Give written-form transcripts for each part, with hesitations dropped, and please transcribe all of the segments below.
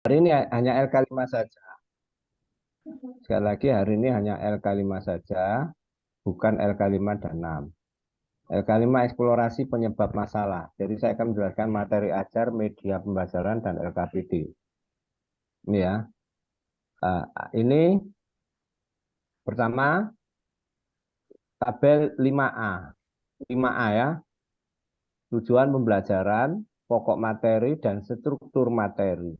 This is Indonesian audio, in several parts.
Hari ini hanya LK5 saja. Sekali lagi hari ini hanya LK5 saja, bukan LK5 dan 6. LK5 eksplorasi penyebab masalah. Jadi saya akan menjelaskan materi ajar, media pembelajaran, dan LKPD. Ini ya. Ini pertama tabel 5A. 5A ya. Tujuan pembelajaran, pokok materi, dan struktur materi.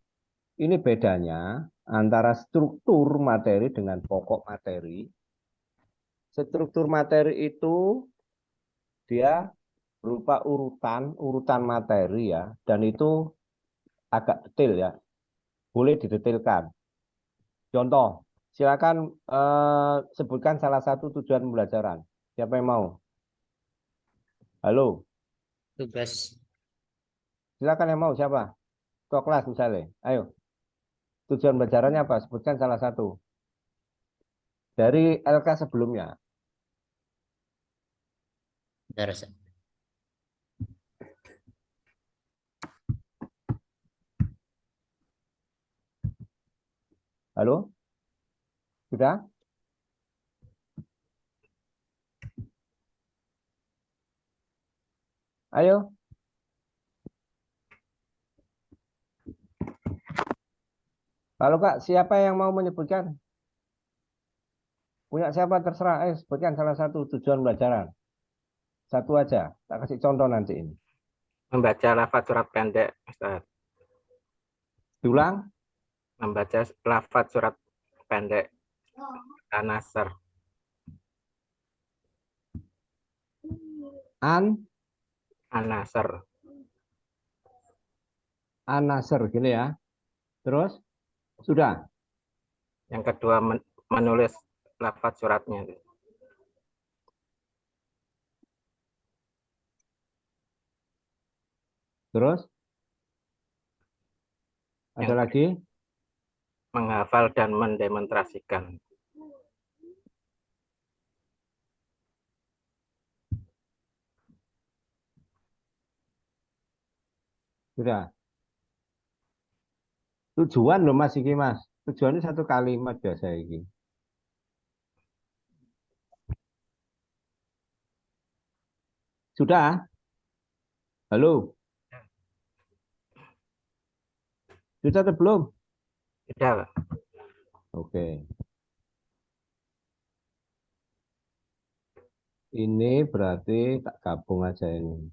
Ini bedanya antara struktur materi dengan pokok materi. Struktur materi itu dia berupa urutan materi ya, dan itu agak detail ya, boleh didetailkan. Contoh, silakan sebutkan salah satu tujuan pembelajaran. Siapa yang mau? Halo, Tugas silakan yang mau siapa? Kok kelas misalnya. Ayo, tujuan pembelajarannya apa? Sebutkan salah satu. Dari LK sebelumnya. darasa. Halo, sudah? Ayo. Kalau Kak, siapa yang mau menyebutkan? Punya siapa terserah. Sebutkan salah satu tujuan pembelajaran. Satu aja. Tak kasih contoh nanti ini. Membaca lafaz surat pendek, Ustaz. Diulang. Membaca lafaz surat pendek An-Nasr. An-Nasr. An-Nasr gini ya. Terus sudah. Yang kedua menulis lafaz suratnya. Terus ada Yang lagi. menghafal dan mendemonstrasikan. Sudah. Tujuan loh Mas iki Mas. Tujuan ini satu kalimat biasa iki. Sudah? Halo. Sudah atau belum? Sudah, Pak. Oke. Ini berarti tak gabung aja ini.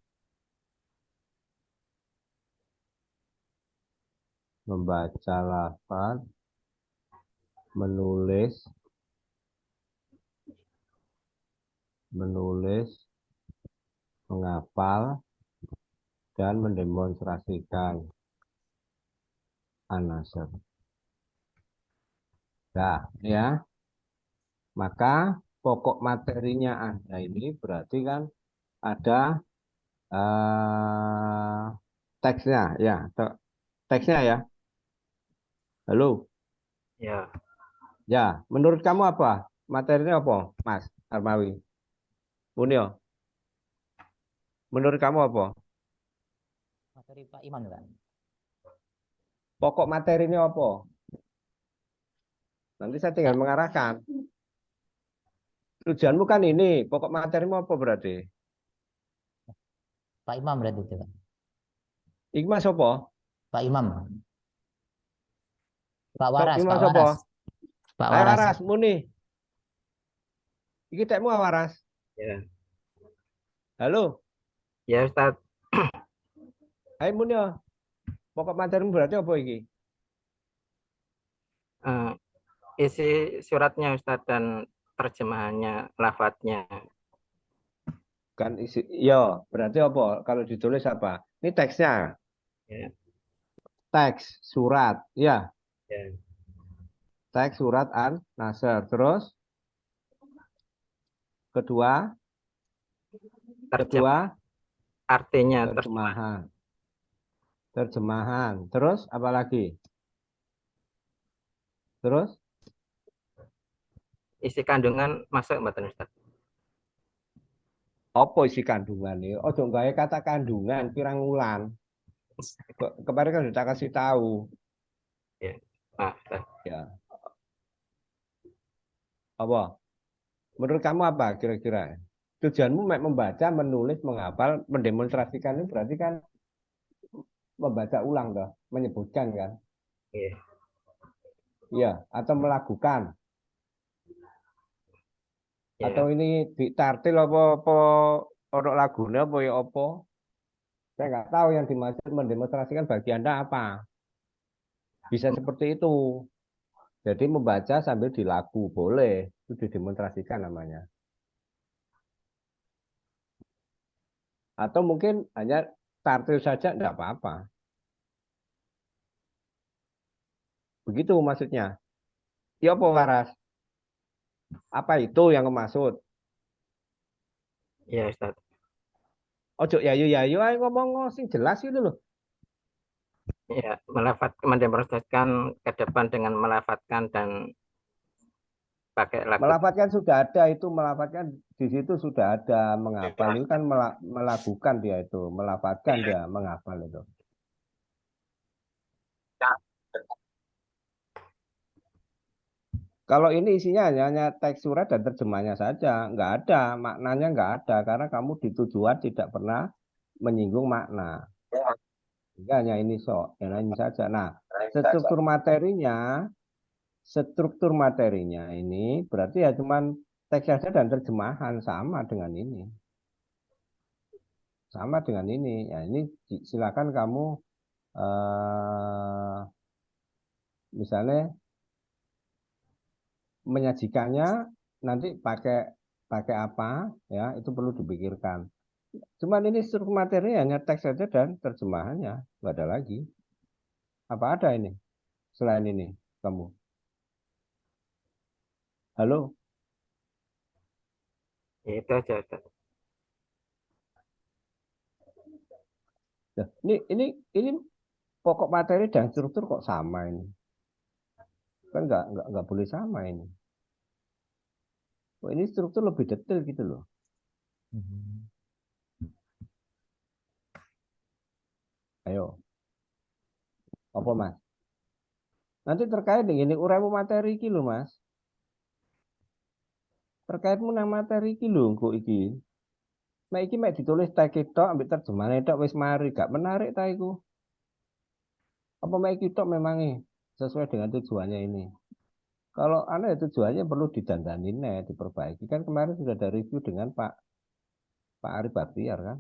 Membaca lafaz, menulis, menghafal, dan mendemonstrasikan An-Nasr. Nah, ya. Maka pokok materinya ada ini berarti kan ada teksnya ya. Teksnya ya. Halo. Ya, Ya, menurut kamu apa? Materinya apa, Mas Armawi? Unio, menurut kamu apa? Materi Pak Iman kan? Pokok materinya apa? Nanti saya tinggal Pak, mengarahkan. Tujuanmu kan ini, pokok materimu apa berarti? Pak Imam berarti itu Pak. Ikmas apa? Pak Imam. Pak Sok Waras, Pak Ikmas apa? Waras. Pak Ayo Waras. Waras, muni. Iki tekmu Waras. ya, Halo, ya Ustaz. ayo muni. Pokok materimu berarti apa iki? Eh, isi suratnya Ustaz dan terjemahannya, lafadznya. Kan isi, yo, berarti apa? Kalau ditulis apa? Ini teksnya, Ya, teks, surat, ya, ya. teks surat An-Nasr. Terus kedua, Terjem, kedua artinya terjemah. terjemahan, terjemahan. Terus apa lagi? Terus Isi kandungan masuk mboten Ustaz? apa isi kandungan ini? Oh, dong gawe kata kandungan pirang wulan. Kemarin kan sudah kasih tahu. Ya. Maaf, Ustaz. Ya. Apa? Menurut kamu apa kira-kira? Tujuanmu membaca, menulis, menghafal, mendemonstrasikan itu berarti kan membaca ulang toh, menyebutkan kan? Iya. Iya, atau melakukan. Atau Ya. ini ditartil apa ono lagunya apa ya apa? Saya nggak tahu yang dimaksud mendemonstrasikan bagi Anda apa. Bisa seperti itu. Jadi membaca sambil dilagu boleh, itu didemonstrasikan namanya. Atau mungkin hanya tartil saja enggak apa-apa. Begitu maksudnya. Ya apa waras? Apa itu yang maksud? Ya, Ustaz. Ojo yayu-yayu ayo ngomong sing jelas itu loh. Ya, mendemonstrasikan ke depan dengan melafatkan dan pakai lagu. Melafatkan sudah ada itu, melafatkan di situ sudah ada menghafal itu kan melakukan dia itu, melafatkan dia menghafal itu. Kalau ini isinya hanya teks surat dan terjemahnya saja, nggak ada maknanya, nggak ada karena kamu di tujuan tidak pernah menyinggung makna. Sehingga hanya ini ini saja. Nah, struktur materinya, struktur materinya ini berarti ya cuman teks saja dan terjemahan sama dengan ini, sama dengan ini. Ya ini silakan kamu misalnya menyajikannya nanti pakai pakai apa ya itu perlu dipikirkan. Cuman ini struktur materi hanya teks saja dan terjemahannya, nggak ada lagi. Apa ada ini selain ini kamu? Halo? Ya, itu aja, Ustaz. Nah, ini pokok materi dan struktur kok sama ini? Kan nggak boleh sama ini. Oh, ini struktur lebih detail gitu loh. Hmm. Ayo, apa mas? Nanti terkait dengan ini uraimu materi iki lho mas. Terkaitmu nang materi iki lho kok iki. Mek iki mek ditulis teks tok ambek terjemahan tok wis mari gak menarik ta iku. Apa mek iki tok memangnya sesuai dengan tujuannya ini. Kalau aneh tujuannya perlu didandani diperbaiki. Kan kemarin sudah ada review dengan Pak Arif Baktiar kan.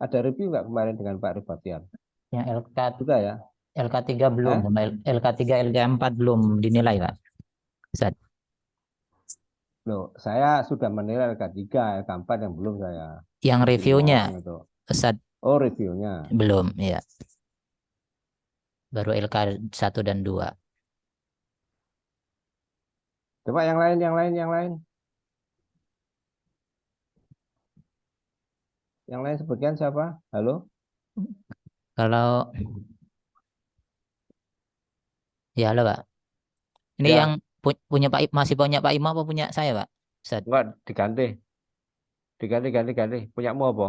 Ada review nggak kemarin dengan Pak Arif Baktiar? Yang Sudah ya? LK3 belum, Eh? sama LK3, LK4 belum dinilai, Pak. Ustaz. Loh, saya sudah menilai LK3, LK4 yang belum saya Yang suruh reviewnya, ngomong itu. Ustaz, Oh, reviewnya. belum, ya. Baru LK1 dan 2. Coba yang lain, yang lain, yang lain. Yang lain sebutkan siapa? Halo? Kalau, ya halo, Pak. Ini yang Ya, punya masih punya Pak Imam apa punya saya, Pak? Ustaz. enggak diganti. Diganti, ganti, ganti. Punyamu apa?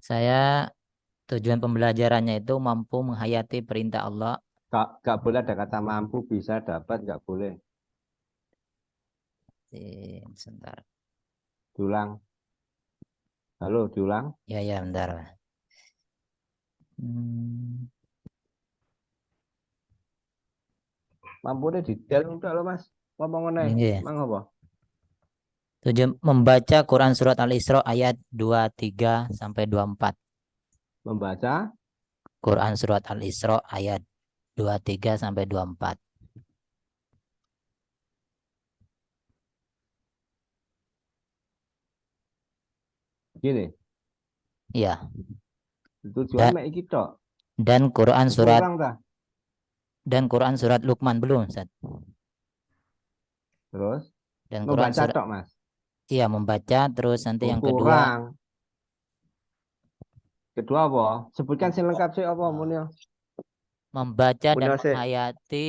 Saya tujuan pembelajarannya itu mampu menghayati perintah Allah. Gak boleh ada kata mampu, bisa, dapat, gak boleh. Sebentar. Diulang. Halo, diulang. Ya, ya, bentar, Pak. Hmm. Mampu deh detail udah loh mas. Ngomong Ini nih, ya. emang apa? Tujuan membaca Quran surat Al-Isra ayat 23 sampai 24. Membaca, Quran surat Al-Isra ayat 23 sampai 24. gini. Iya. Tujuan Da- mek iki tok. dan Quran surat Kurang dah. Luqman belum, Ustaz. Terus, Dan Quran membaca surat, tok mas. iya, membaca, terus nanti Oh, yang kedua kurang. Kedua apa? Sebutkan sing lengkap sih apa Munio? membaca dan Munio sih. menghayati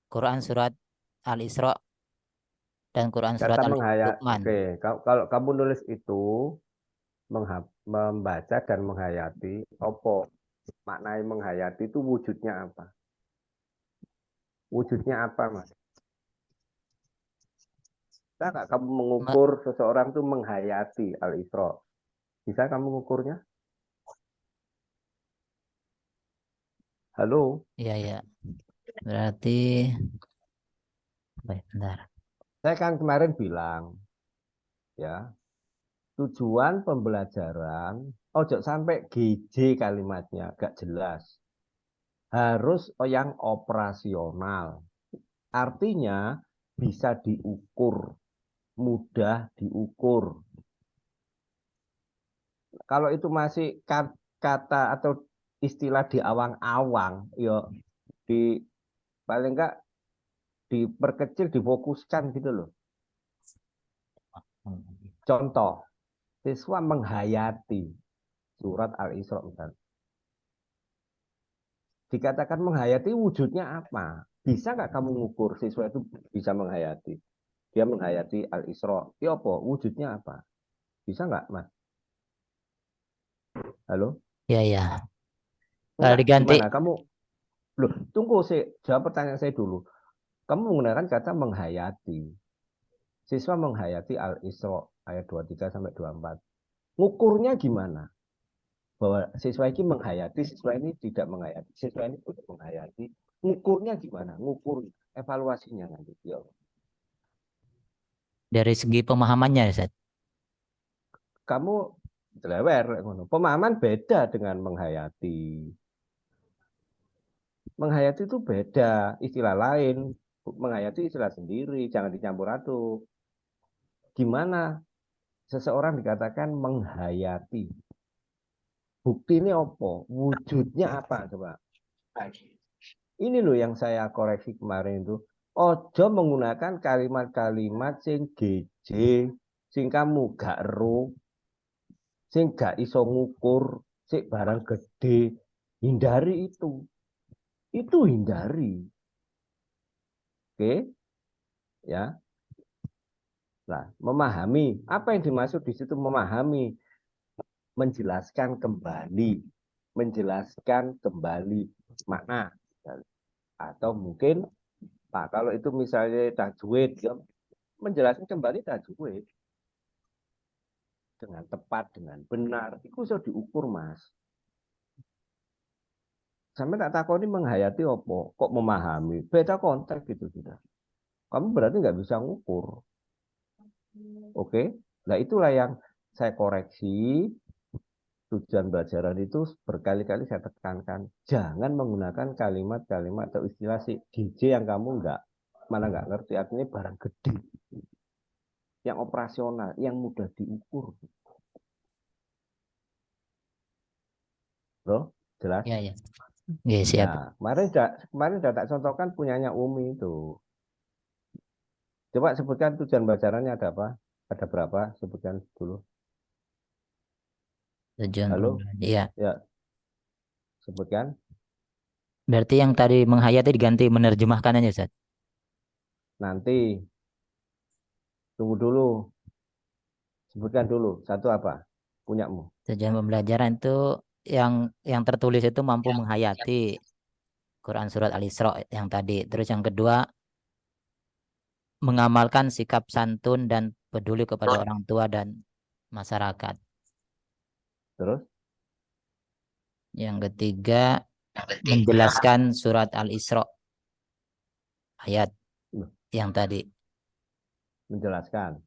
Quran surat Al-Isra dan Quran surat Kata menghayat. Luqman. Oke, kalau kamu nulis itu membaca dan menghayati opo. Maknai menghayati itu wujudnya apa? Wujudnya apa, Mas? Bisa nggak kamu mengukur seseorang itu menghayati Al-Isra? Bisa kamu mengukurnya? Halo? Ya, ya. Berarti, baik, bentar. Saya kan kemarin bilang, ya, tujuan pembelajaran, ojo sampai GJ kalimatnya, gak jelas. Harus yang operasional. Artinya bisa diukur, mudah diukur. Kalau itu masih kata atau istilah di awang-awang, yo di paling enggak diperkecil, difokuskan gitu loh. Contoh, siswa menghayati surat Al-Isra misalnya. Dikatakan menghayati wujudnya apa? Bisa nggak kamu ngukur siswa itu bisa menghayati? Dia menghayati Al-Isra. Ya apa? Wujudnya apa? Bisa nggak, Mas? Halo? Ya, ya. Kalau Enggak, diganti, gimana? Kamu, loh, tunggu sih. Jawab pertanyaan saya dulu. Kamu menggunakan kata menghayati. Siswa menghayati Al-Isra ayat 23 sampai 24. Ngukurnya gimana? Bahwa siswa ini menghayati, siswa ini tidak menghayati, siswa ini tidak menghayati. Ngukurnya gimana? Ngukur evaluasinya nanti. Ya. dari segi pemahamannya, Ustaz. Kamu lewer, pemahaman beda dengan menghayati. Menghayati itu beda, istilah lain. Menghayati istilah sendiri, jangan dicampur aduk. Gimana seseorang dikatakan menghayati? Bukti ini apa? Wujudnya apa? Coba. Ini loh yang saya koreksi kemarin itu. Ojo menggunakan kalimat-kalimat sing GJ, sing kamu gak ero, sing gak iso ngukur, sing barang gede. Hindari itu. Itu hindari. Oke? Ya. Nah, memahami. Apa yang dimaksud di situ memahami? Menjelaskan kembali. Menjelaskan kembali makna. Atau mungkin, Pak, kalau itu misalnya tajwid, ya, menjelaskan kembali tajwid dengan tepat, dengan benar. Itu bisa diukur, Mas. Sampai tak takoni menghayati opo, kok memahami. Beda konteks gitu sudah. Kamu berarti nggak bisa ngukur. Oke? Nah itulah yang saya koreksi. Tujuan pelajaran itu berkali-kali saya tekankan. Jangan menggunakan kalimat-kalimat atau istilah si DJ yang kamu mana nggak ngerti. Artinya barang gede. Yang operasional, yang mudah diukur. Bro, jelas? Ya, ya. Ya, siap. Ya, kemarin sudah tak contohkan punyanya Umi itu. Coba sebutkan tujuan pelajarannya ada apa? Ada berapa? Sebutkan dulu. Tujuan Halo? pembelajaran. Iya. Ya, sebutkan. Berarti yang tadi menghayati diganti menerjemahkannya, Ustaz. Nanti, tunggu dulu. Sebutkan dulu. Satu apa? Punyamu. Tujuan pembelajaran itu yang tertulis itu mampu menghayati Quran surat Al-Isra yang tadi. Terus yang kedua, mengamalkan sikap santun dan peduli kepada orang tua dan masyarakat. Terus? Yang ketiga, menjelaskan surat Al-Isra ayat Loh, yang tadi. menjelaskan.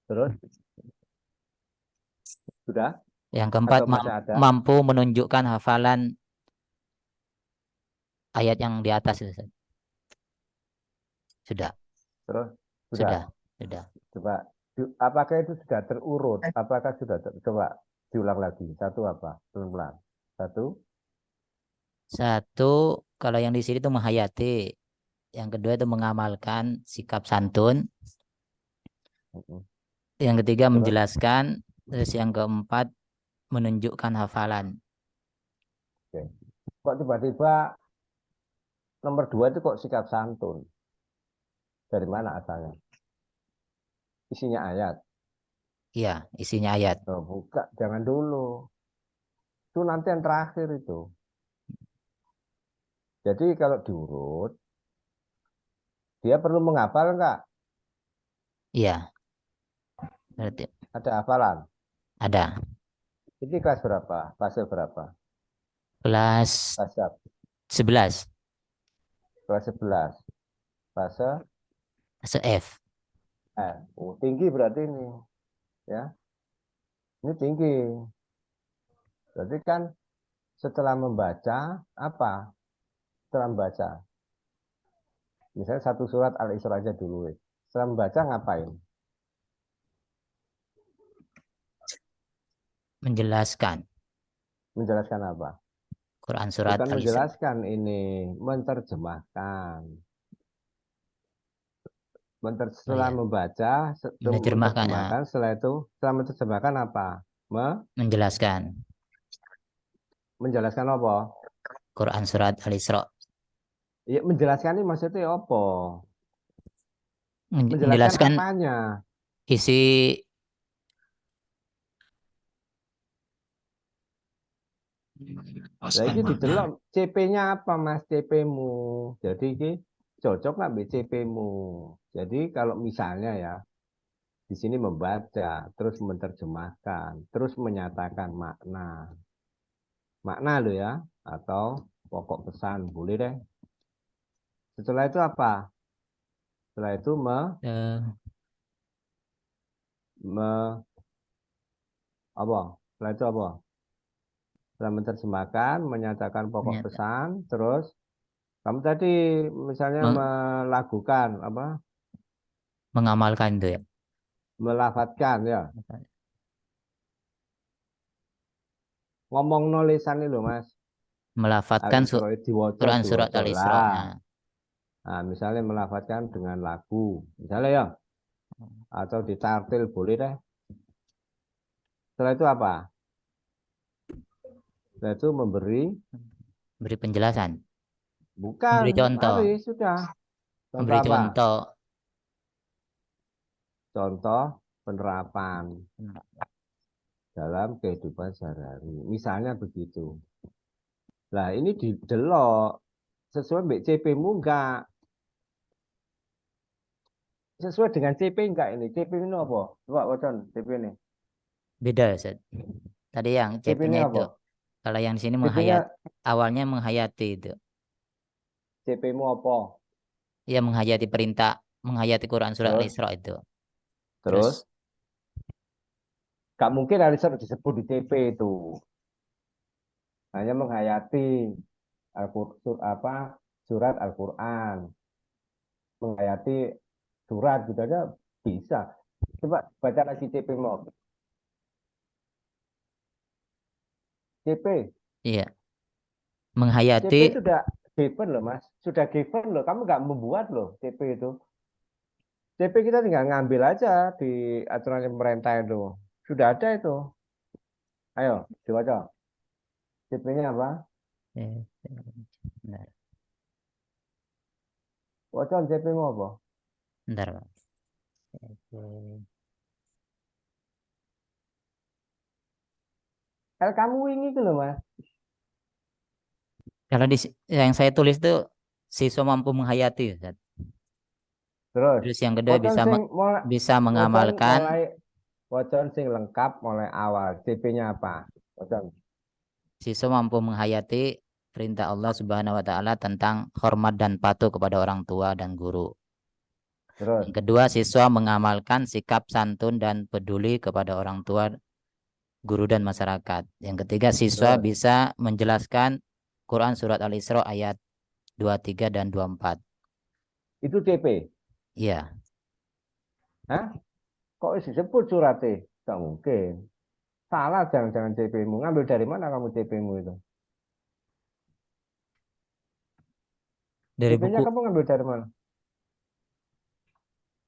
Terus? Sudah? Yang keempat, Atau masih ada? mampu menunjukkan hafalan ayat yang di atas itu, Ustaz. Sudah, Terus? Sudah? sudah, sudah. Coba. Apakah itu sudah terurut? Apakah sudah coba diulang lagi. Satu apa? Pelan-pelan. Satu. Satu, kalau yang di sini itu menghayati. Yang kedua itu mengamalkan sikap santun. Yang ketiga Terus? menjelaskan. Terus yang keempat menunjukkan hafalan. Oke. Kok tiba-tiba nomor dua itu kok sikap santun? Dari mana asalnya? Isinya ayat. Iya, isinya ayat. Oh, buka, jangan dulu. Itu nanti yang terakhir itu. Jadi kalau diurut, dia perlu menghafal enggak? Iya, berarti Ada hafalan. ada. Ini kelas berapa? Fase berapa? Kelas Fase 11, kelas 11. Fase fase F. Oh, tinggi berarti ini, ya. Ini tinggi. Berarti kan setelah membaca apa? Setelah membaca, misalnya satu surat Al-Isra aja dulu. Setelah membaca ngapain? Menjelaskan Menjelaskan apa? Quran surat Bukan Al-Isra. menjelaskan ini, menerjemahkan. Oh Setelah ya, membaca, menerjemahkan, menerjemahkan, setelah menerjemahkan apa? menjelaskan Menjelaskan apa? Quran surat Al-Isra. Ya, menjelaskan ini maksudnya apa? Menjelaskan Menjelaskan apanya? isi Nah, ini didelok CP-nya apa, Mas? CP-mu. Jadi ini cocok nggak be CP-mu. Jadi kalau misalnya ya di sini membaca, terus menerjemahkan, terus menyatakan makna. Makna lo ya, atau pokok pesan, boleh deh. Setelah itu apa? Setelah itu eh, me- apa? Setelah itu apa? Setelah menerjemahkan, menyatakan pokok menyata- pesan, terus kamu tadi misalnya meng- melakukan apa? mengamalkan itu ya. Melafatkan ya. Ngomong nulisan itu Mas. Melafatkan Al-Isra diwaca Quran surat diwaca Al-Isra. lah. Nah, Nah, misalnya melafatkan dengan lagu, misalnya ya, atau ditartil boleh deh. Setelah itu apa? Setelah itu beri penjelasan, bukan, memberi contoh, mari sudah. Contoh memberi apa? contoh. Contoh penerapan dalam kehidupan sehari-hari. Misalnya begitu. Nah, ini didelok sesuai mbak CP-mu enggak? Sesuai dengan CP enggak ini? CP ini apa? Coba wacon CP ini. Beda, Ustaz. Tadi yang CP ini CP-nya itu. apa? Kalau yang di sini CP-nya awalnya menghayati itu. CP-mu apa? Ya menghayati perintah, menghayati Quran surat Terus Al-Isra itu. Terus terus gak mungkin hari disebut di CP itu. Hanya menghayati surat Al-Quran, menghayati surat gitu aja bisa. Coba baca lagi CP mau. CP, iya, CP menghayati sudah given loh Mas, sudah given loh. Kamu nggak membuat loh CP itu. CP kita tinggal ngambil aja di aturan pemerintah itu. Sudah ada itu. Ayo, dibaca. CP-nya apa? bentar, Wacan CP-mu apa? bentar, Pak. CP. Kamu ini tuh loh Mas. Kalau yang saya tulis itu siswa mampu menghayati, Ustaz. Terus, Terus yang kedua wacan sing mulai, bisa wacan mengamalkan mulai, wacan sing lengkap mulai awal. CP-nya apa? Wacan. siswa mampu menghayati perintah Allah Subhanahu wa taala tentang hormat dan patuh kepada orang tua dan guru. Terus, Yang kedua, siswa mengamalkan sikap santun dan peduli kepada orang tua, guru dan masyarakat. Yang ketiga, siswa terus. bisa menjelaskan Quran surat Al-Isra ayat 23 dan 24. Itu CP. Iya, Hah? Kok disebut suratnya? Tak mungkin. Salah jangan-jangan CP-mu. Ngambil dari mana kamu CP-mu itu? dari CP-nya buku kamu ngambil dari mana?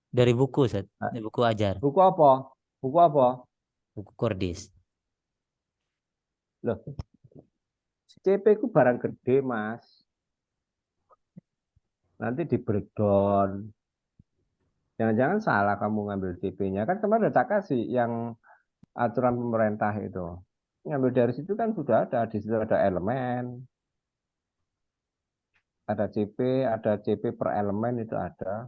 dari buku, Ustaz. Hah? Dari buku ajar, Buku apa? Buku apa? buku Kordis. Loh, CP ku barang gede, Mas. Nanti di breakdown. Jangan-jangan salah kamu ngambil CP-nya. Kan kemarin udah tak kasih yang aturan pemerintah itu. ngambil dari situ kan sudah ada, di situ ada elemen, ada CP per elemen itu ada.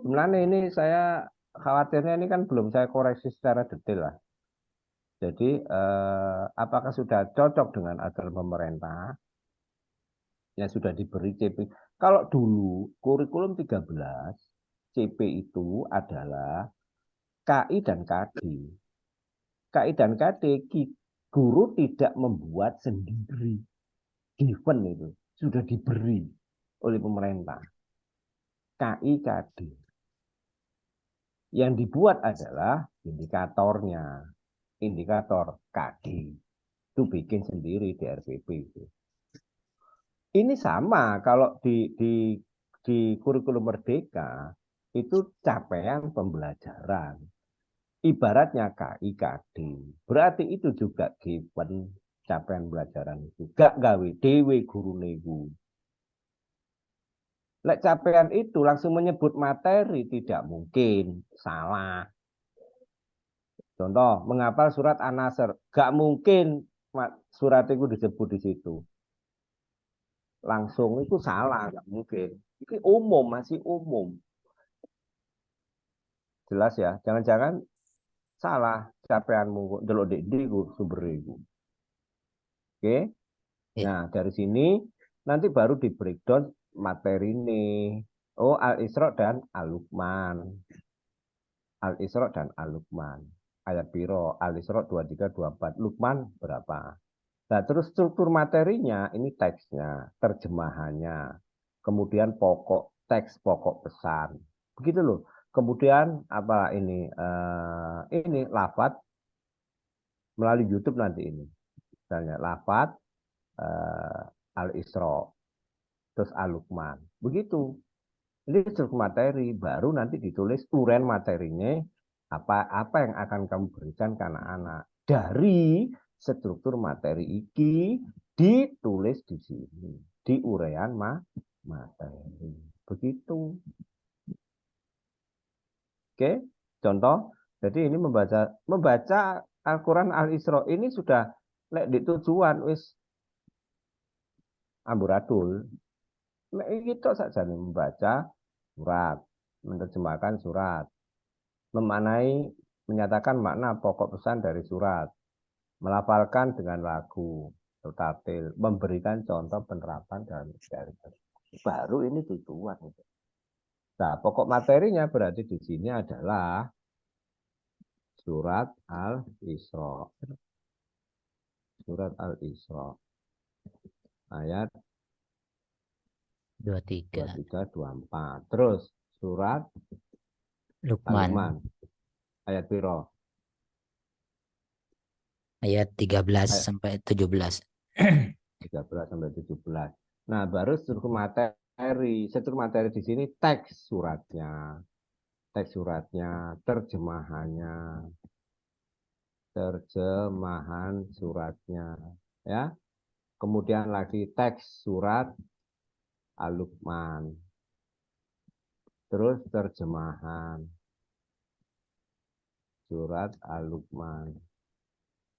Sebenarnya ini saya khawatirnya ini kan belum saya koreksi secara detail lah. Jadi apakah sudah cocok dengan aturan pemerintah yang sudah diberi CP? Kalau dulu kurikulum 13 CP itu adalah KI dan KD. KI dan KD guru tidak membuat sendiri. Given itu sudah diberi oleh pemerintah. KI KD. Yang dibuat adalah indikatornya. Indikator KD. Itu bikin sendiri di RPP itu. Ini sama kalau di kurikulum Merdeka itu capaian pembelajaran. Ibaratnya KI KD. Berarti itu juga given capaian pembelajaran itu. Gak gawe dewe guru nego. Lek capaian itu langsung menyebut materi tidak mungkin, salah. Contoh, menghafal surat An-Nasr, gak mungkin surat itu disebut di situ. Langsung itu salah, gak mungkin. Ini umum, masih umum. Jelas ya, jangan-jangan salah capaianmu delok di sumber itu. Oke. Nah, dari sini nanti baru di breakdown materi ini. Oh, Al-Isra dan Al-Luqman. Al-Isra dan Al-Luqman. Ayat piro? Al-Isra 23, 24. Luqman berapa? Nah, terus struktur materinya, ini teksnya, terjemahannya. Kemudian pokok teks, pokok pesan. Begitu loh. Kemudian apa ini lafadz melalui YouTube nanti ini. Misalnya lafadz Al-Isra, terus Al-Luqman. Begitu. Ini struktur materi, baru nanti ditulis uraian materinya, apa yang akan kamu berikan ke anak-anak. Dari struktur materi iki ditulis di sini, di uraian materi. Begitu. Oke, contoh. Jadi ini membaca Al-Quran Al-Isra ini sudah lek di tujuan wis amburadul. Itu saja nih membaca surat, menerjemahkan surat, memaknai, menyatakan makna pokok pesan dari surat, melafalkan dengan lagu, tertatil, memberikan contoh penerapan dari baru ini tujuan. Nah, pokok materinya berarti di sini adalah surat Al-Isra. Surat Al-Isra. Ayat 23. 23, 24. Terus surat Luqman Al-Luqman. Ayat piro? ayat 13 Ayat sampai 17. 13 sampai 17. Nah, baru struktur materi. Struktur materi di sini teks suratnya. Teks suratnya, terjemahannya. Terjemahan suratnya, ya. Kemudian lagi teks surat Al-Luqman. Terus terjemahan surat Al-Luqman.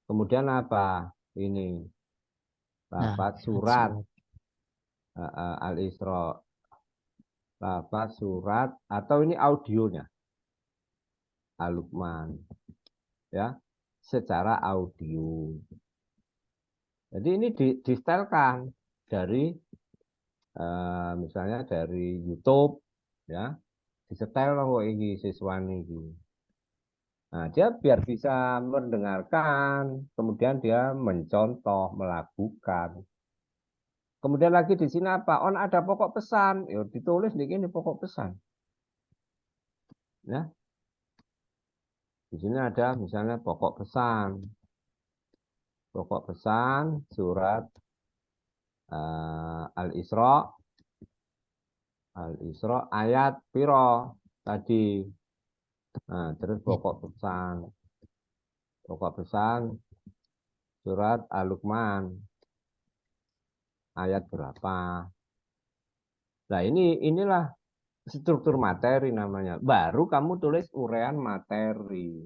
Kemudian apa? Ini lafaz surat Al-Isra. Lafaz surat atau ini audionya Al-Luqman. Ya, secara audio. Jadi ini distelkan dari misalnya dari YouTube, ya, disetel kok ini siswani ini. Nah, dia biar bisa mendengarkan, kemudian dia mencontoh, melakukan. Kemudian lagi di sini apa? On ada pokok pesan, ya ditulis di sini pokok pesan. Ya, di sini ada misalnya pokok pesan. Pokok pesan surat Al-Isra. Al-Isra ayat piro tadi. Nah, terus pokok pesan. Pokok pesan surat Al-Luqman ayat berapa. Nah, inilah struktur materi namanya. Baru kamu tulis uraian materi.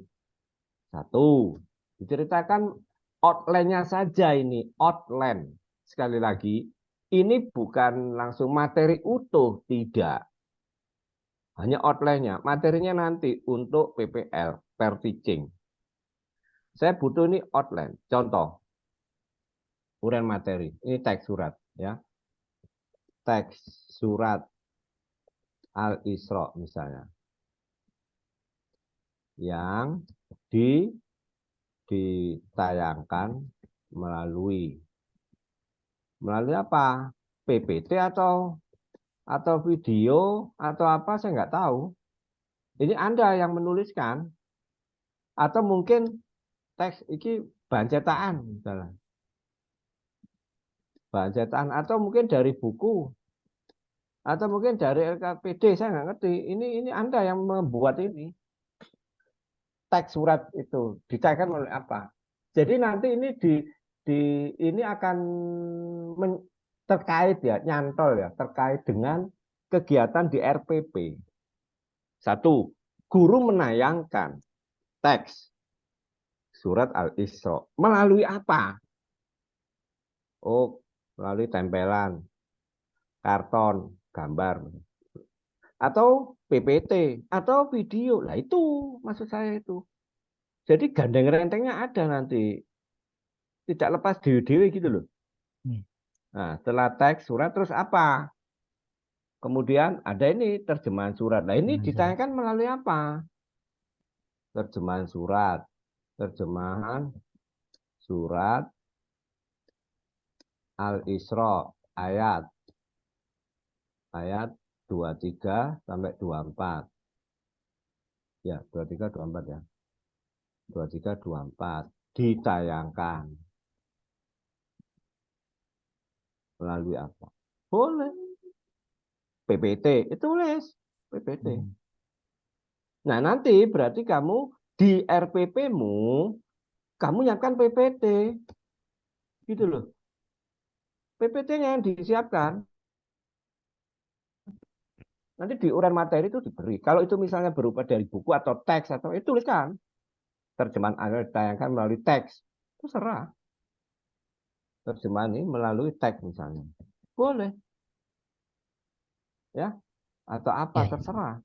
Satu, diceritakan outline-nya saja ini, outline. Sekali lagi, ini bukan langsung materi utuh, tidak. Hanya outline-nya. Materinya nanti untuk PPL, per teaching. Saya butuh ini outline. Contoh, uraian materi. Ini teks surat, ya. Teks surat Al-Isra misalnya. Yang ditayangkan melalui apa? PPT atau video atau apa, saya nggak tahu. Ini Anda yang menuliskan atau mungkin teks ini bahan cetakan misalnya. Bahan cetakan atau mungkin dari buku atau mungkin dari LKPD, saya nggak ngerti. Ini Anda yang membuat ini. Teks surat itu ditayangkan oleh apa? Jadi nanti ini ini akan terkait ya, nyantol ya, terkait dengan kegiatan di RPP. Satu, guru menayangkan teks surat Al-Isra melalui apa? Oh, melalui tempelan, karton, gambar, atau PPT, atau video. Lah itu maksud saya itu. Jadi gandeng rentengnya ada nanti. Tidak lepas dewe-dewe gitu loh. Nah, setelah teks surat terus apa? Kemudian ada ini terjemahan surat. Nah, ini ditayangkan melalui apa? Terjemahan surat. Terjemahan surat Al-Isra ayat 23 sampai 24. Ya, 23 24 ya. 23 24 ditayangkan melalui apa? Boleh. PPT, itu tulis PPT. Nah, nanti berarti kamu di RPP-mu kamu nyiapkan PPT. Gitu loh. PPT-nya yang disiapkan. Nanti di uraian materi itu diberi. Kalau itu misalnya berupa dari buku atau teks atau itu tuliskan. Terjemahan Anda ditayangkan melalui teks. Terserah. Terjemahan ini melalui teks misalnya. Boleh. Ya. Atau apa, terserah.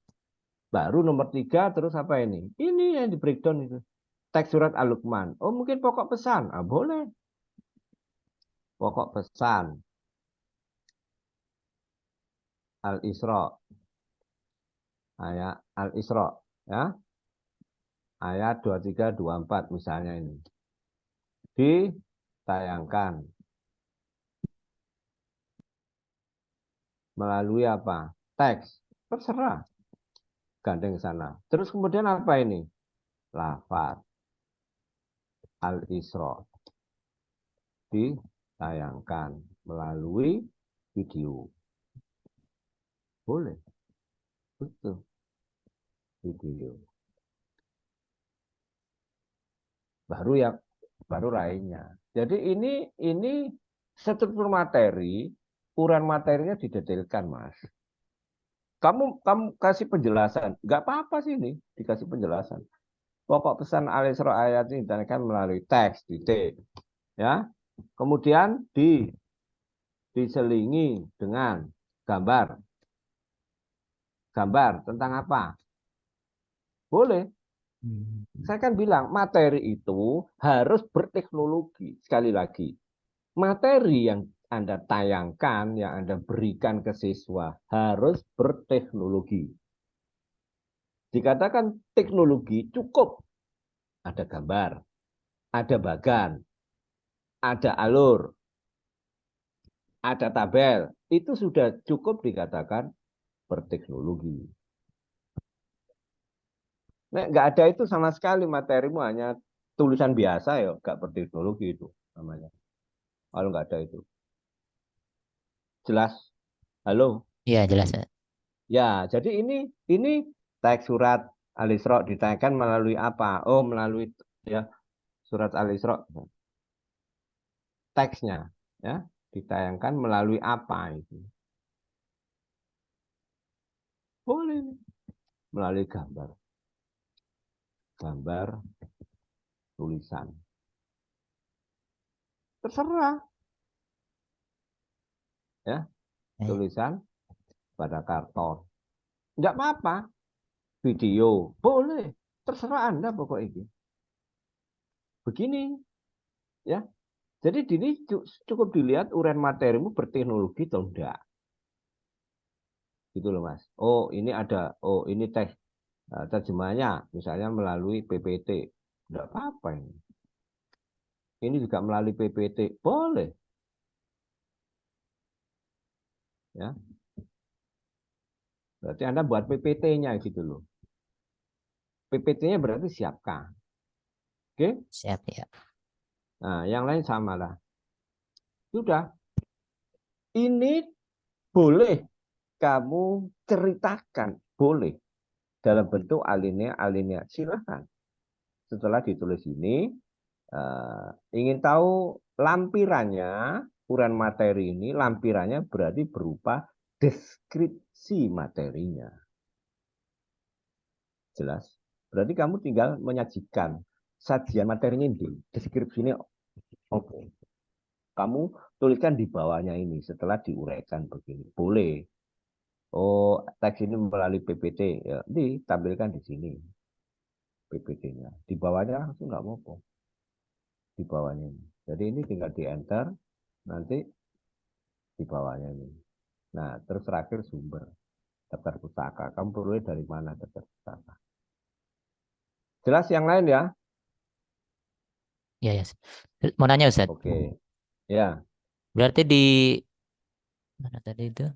Baru nomor 3 terus apa ini? Ini yang di breakdown itu. Teks surat Al-Luqman. Oh, mungkin pokok pesan. Ah, boleh. Pokok pesan Al-Isra. Ayat Al-Isra, ya. Ayat 23 24 misalnya ini. Ditayangkan melalui apa? Teks. Terserah. Gandeng ke sana. Terus kemudian apa ini? Lafaz Al-Isra ditayangkan melalui video. Boleh. Betul. Video. Baru lainnya. Jadi ini struktur materi, uraian materinya didetailkan, Mas. Kamu kasih penjelasan, nggak apa-apa sih ini dikasih penjelasan. Pokok pesan Al-Isra ayat ini ditayangkan melalui teks, titik, ya. Kemudian diselingi dengan gambar. Gambar tentang apa? Boleh. Saya kan bilang materi itu harus berteknologi. Sekali lagi, materi yang Anda tayangkan, yang Anda berikan ke siswa harus berteknologi. Dikatakan teknologi cukup. Ada gambar, ada bagan, ada alur, ada tabel. Itu sudah cukup dikatakan berteknologi. Nah, nggak ada itu sama sekali, materimu hanya tulisan biasa ya, nggak berteknologi itu namanya. Kalau nggak ada itu. Jelas? Halo? Iya, jelas. Ya, jadi ini teks surat Al-Isra ditayangkan melalui apa? Oh, melalui ya surat Al-Isra. Teksnya ya ditayangkan melalui apa itu? Boleh melalui gambar. Gambar tulisan. terserah. Ya, Ya. tulisan pada karton. Enggak apa-apa. Video boleh, terserah Anda pokok ini. Begini, ya. Jadi ini cukup dilihat uraian materimu berteknologi atau enggak. Gitu loh, Mas. Oh, ini ada, oh, ini teks terjemahnya misalnya melalui PPT. Enggak apa-apa ini. Ini juga melalui PPT, boleh. Ya. Berarti Anda buat PPT-nya gitu loh. PPT-nya berarti siapkan. Oke? Siap ya. Nah, yang lain sama lah. Sudah. Ini boleh kamu ceritakan, boleh. Dalam bentuk alinea. Silahkan. Setelah ditulis ini, ingin tahu lampirannya, uraian materi ini, lampirannya berarti berupa deskripsi materinya. Jelas? Berarti kamu tinggal menyajikan sajian materinya ini, deskripsinya oke. Kamu tuliskan di bawahnya ini setelah diuraikan begini. Boleh. Oh, teks ini melalui PPT, ya, ditampilkan di sini PPT-nya. Di bawahnya langsung nggak apa-apa. Di bawahnya ini. Jadi ini tinggal di enter, nanti di bawahnya ini. Nah, terus terakhir sumber daftar pustaka. Kamu peroleh dari mana daftar pustaka? Jelas yang lain ya? Ya, ya. Mau nanya Ustaz. Oke. Ya, Berarti di mana tadi itu?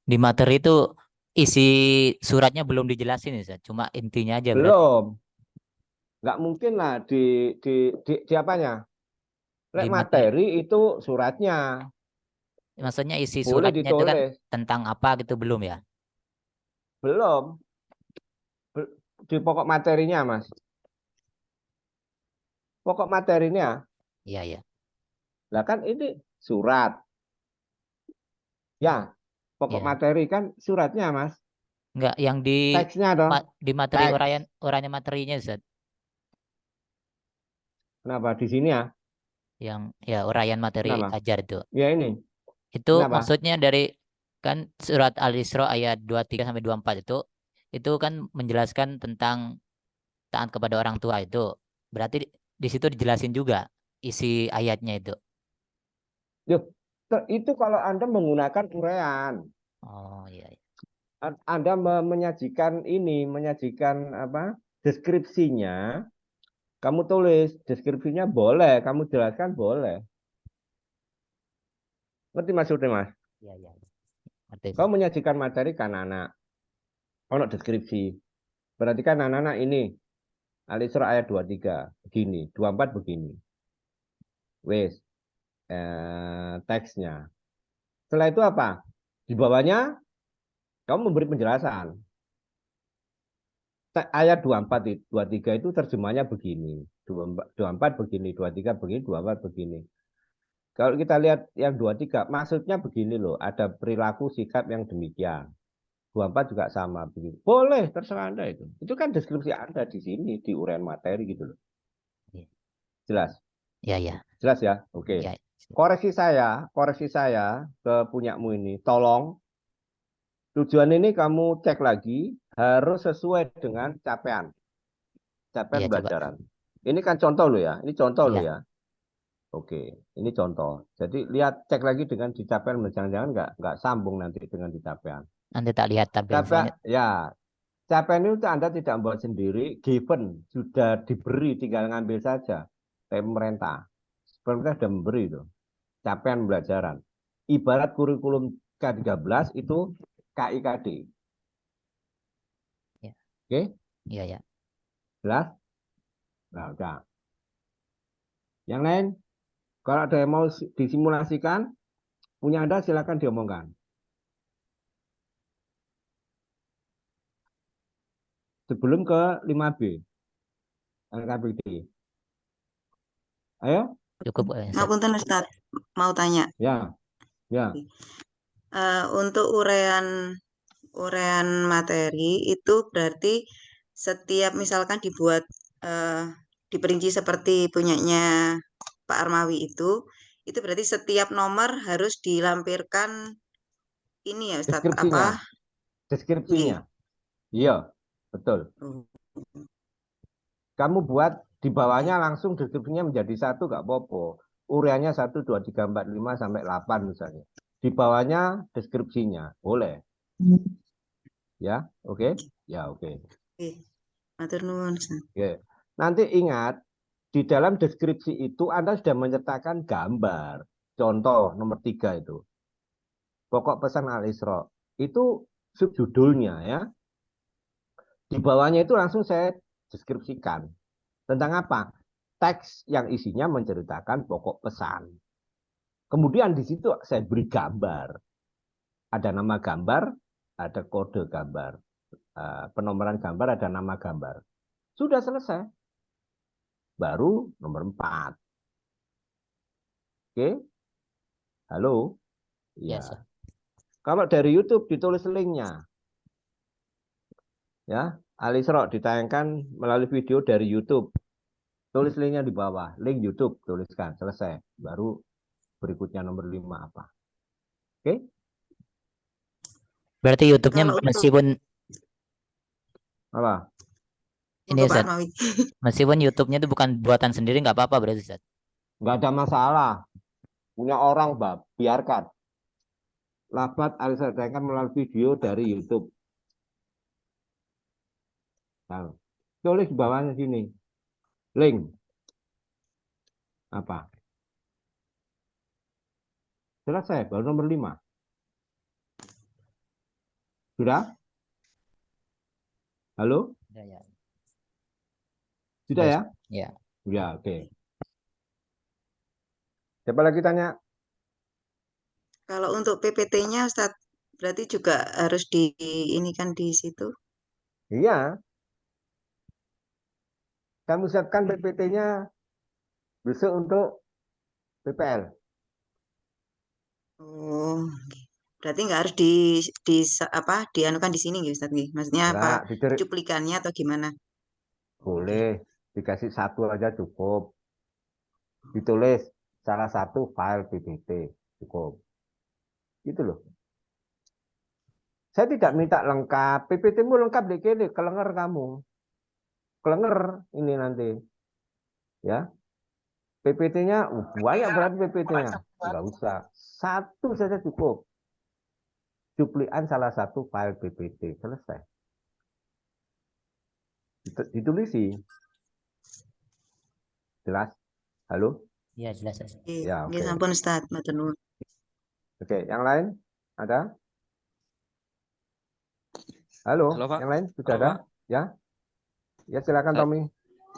Di materi itu isi suratnya belum dijelasin Ustaz. Cuma intinya aja berarti. belum. Nggak mungkin lah di apanya? Di Lek materi, materi itu suratnya. maksudnya isi Boleh suratnya itu kan ditulis. tentang apa gitu belum ya? Belum. Di pokok materinya, Mas. Pokok materinya. Iya, ya. Lah kan ini surat. Ya, pokok Ya. materi kan suratnya, Mas. Enggak, yang di Teksnya dong. di materi Teks. uraian materinya Ustaz. Kenapa di sini ya? Yang ya uraian materi Kenapa? ajar itu. Ya ini. Itu Kenapa? maksudnya dari kan surat Al-Isra ayat 23 sampai 24 itu kan menjelaskan tentang taat kepada orang tua itu. Berarti di situ dijelasin juga isi ayatnya itu. Yuk, itu kalau Anda menggunakan uraian. Oh iya, iya. Anda menyajikan ini, menyajikan apa? Deskripsinya, kamu tulis deskripsinya boleh, kamu jelaskan boleh. Ngerti maksudnya, Mas? Iya, iya. Ngerti, Kamu Ustaz. menyajikan materi kan anak, ono deskripsi. Berarti kan anak-anak ini Al-Isra ayat 23 begini, 24 begini. Wes, teksnya. Setelah itu apa? Di bawahnya kamu memberi penjelasan. Ayat 24 23 itu terjemahnya begini. 24 begini, 23 begini, 24 begini. Kalau kita lihat yang 23, maksudnya begini loh, ada perilaku sikap yang demikian. 24 juga sama begini. Boleh, terserah Anda itu. Itu kan deskripsi Anda di sini, di uraian materi gitu loh. Iya, Jelas? iya, iya. Jelas ya? Oke. Iya. Koreksi saya ke punyamu ini. Tolong tujuan ini kamu cek lagi harus sesuai dengan capaian Iya, coba. pembelajaran. Ini kan contoh loh ya. Ini contoh loh Iya, ya. Oke, ini contoh. Jadi lihat cek lagi dengan di capaian, jangan-jangan nggak sambung nanti dengan di capaian. nanti tak lihat tabel Capaian saya. ya, capaian itu Anda tidak membuat sendiri, given sudah diberi, tinggal ngambil saja. Pemerintah, pemerintah sudah memberi itu capaian pembelajaran. Ibarat kurikulum K13 itu KIKD. Iya, Oke, iya, ya. jelas? Nah, udah. Yang lain, kalau ada yang mau disimulasikan, punya Anda silakan diomongkan. Sebelum ke 5B, LKPD. Ayo, Cukup Ustaz. Ngapunten Ustaz, mau tanya. ya, ya. Untuk uraian materi itu berarti setiap misalkan dibuat diperinci seperti punyanya Pak Armawi itu berarti setiap nomor harus dilampirkan ini ya Ustadz, Deskripsinya, apa? deskripsinya. Iya, betul. Oh, Kamu buat di bawahnya langsung deskripsinya menjadi satu nggak apa-apa. Ureanya 1, 2, 3, 4, 5, sampai 8 misalnya. Di bawahnya deskripsinya. Boleh. Ya, oke? Ya, oke. oke. Matur nuwun, Ustadz. Oke. Nanti ingat, di dalam deskripsi itu Anda sudah menyertakan gambar. Contoh nomor 3 itu. Pokok pesan Al-Isra. Itu subjudulnya ya. Di bawahnya itu langsung saya deskripsikan. Tentang apa? Teks yang isinya menceritakan pokok pesan. Kemudian di situ saya beri gambar. Ada nama gambar, ada kode gambar. Penomoran gambar, ada nama gambar. Sudah selesai. Baru nomor 4. Oke? Halo? Ya, Ya. Kalau dari YouTube ditulis linknya. Ya, Al-Isra ditayangkan melalui video dari YouTube. Tulis linknya di bawah. Link YouTube, tuliskan. Selesai. Baru berikutnya nomor 5 apa. Oke? Berarti YouTube-nya Kalau untuk meskipun Apa? ini Pak Ustaz, Armawi. meskipun YouTube-nya itu bukan buatan sendiri nggak apa-apa berarti Ustaz. Nggak ada masalah. Punya orang, Bab. Biarkan. Lapat Al-Isra ditayangkan melalui video dari YouTube. Nah, tulis di bawahnya sini. Link. Apa? Selesai. Baru nomor 5. Sudah? Halo? Ya, ya. Sudah ya? Ya. Ya, oke. Siapa lagi tanya? Kalau untuk PPT-nya Ustadz, berarti juga harus di ini kan di situ. Iya. Kamu siapkan PPT-nya besok untuk PPL. Oh, oke. Berarti nggak harus apa dianukan di sini nggih Ustadz nggih? Maksudnya apa Enggak, cuplikannya atau gimana? Oke. boleh. Dikasih satu aja cukup. Ditulis salah satu file PPT. Cukup. Gitu loh. Saya tidak minta lengkap. PPT-mu lengkap deh, kelenger kamu. Kelenger ini nanti. Ya. PPT-nya banyak berarti PPT-nya. Enggak usah. Satu saja cukup. Cuplikan salah satu file PPT. Selesai. Ditulisi. Jelas? Halo? Ya, jelas Ustaz. Oke, Ya, nggih oke. sampun Ustadz, matur nuwun. Oke, yang lain ada? Halo, Halo, Pak. yang lain sudah Halo, ada? Pak. Ya? Ya, silakan Tommy.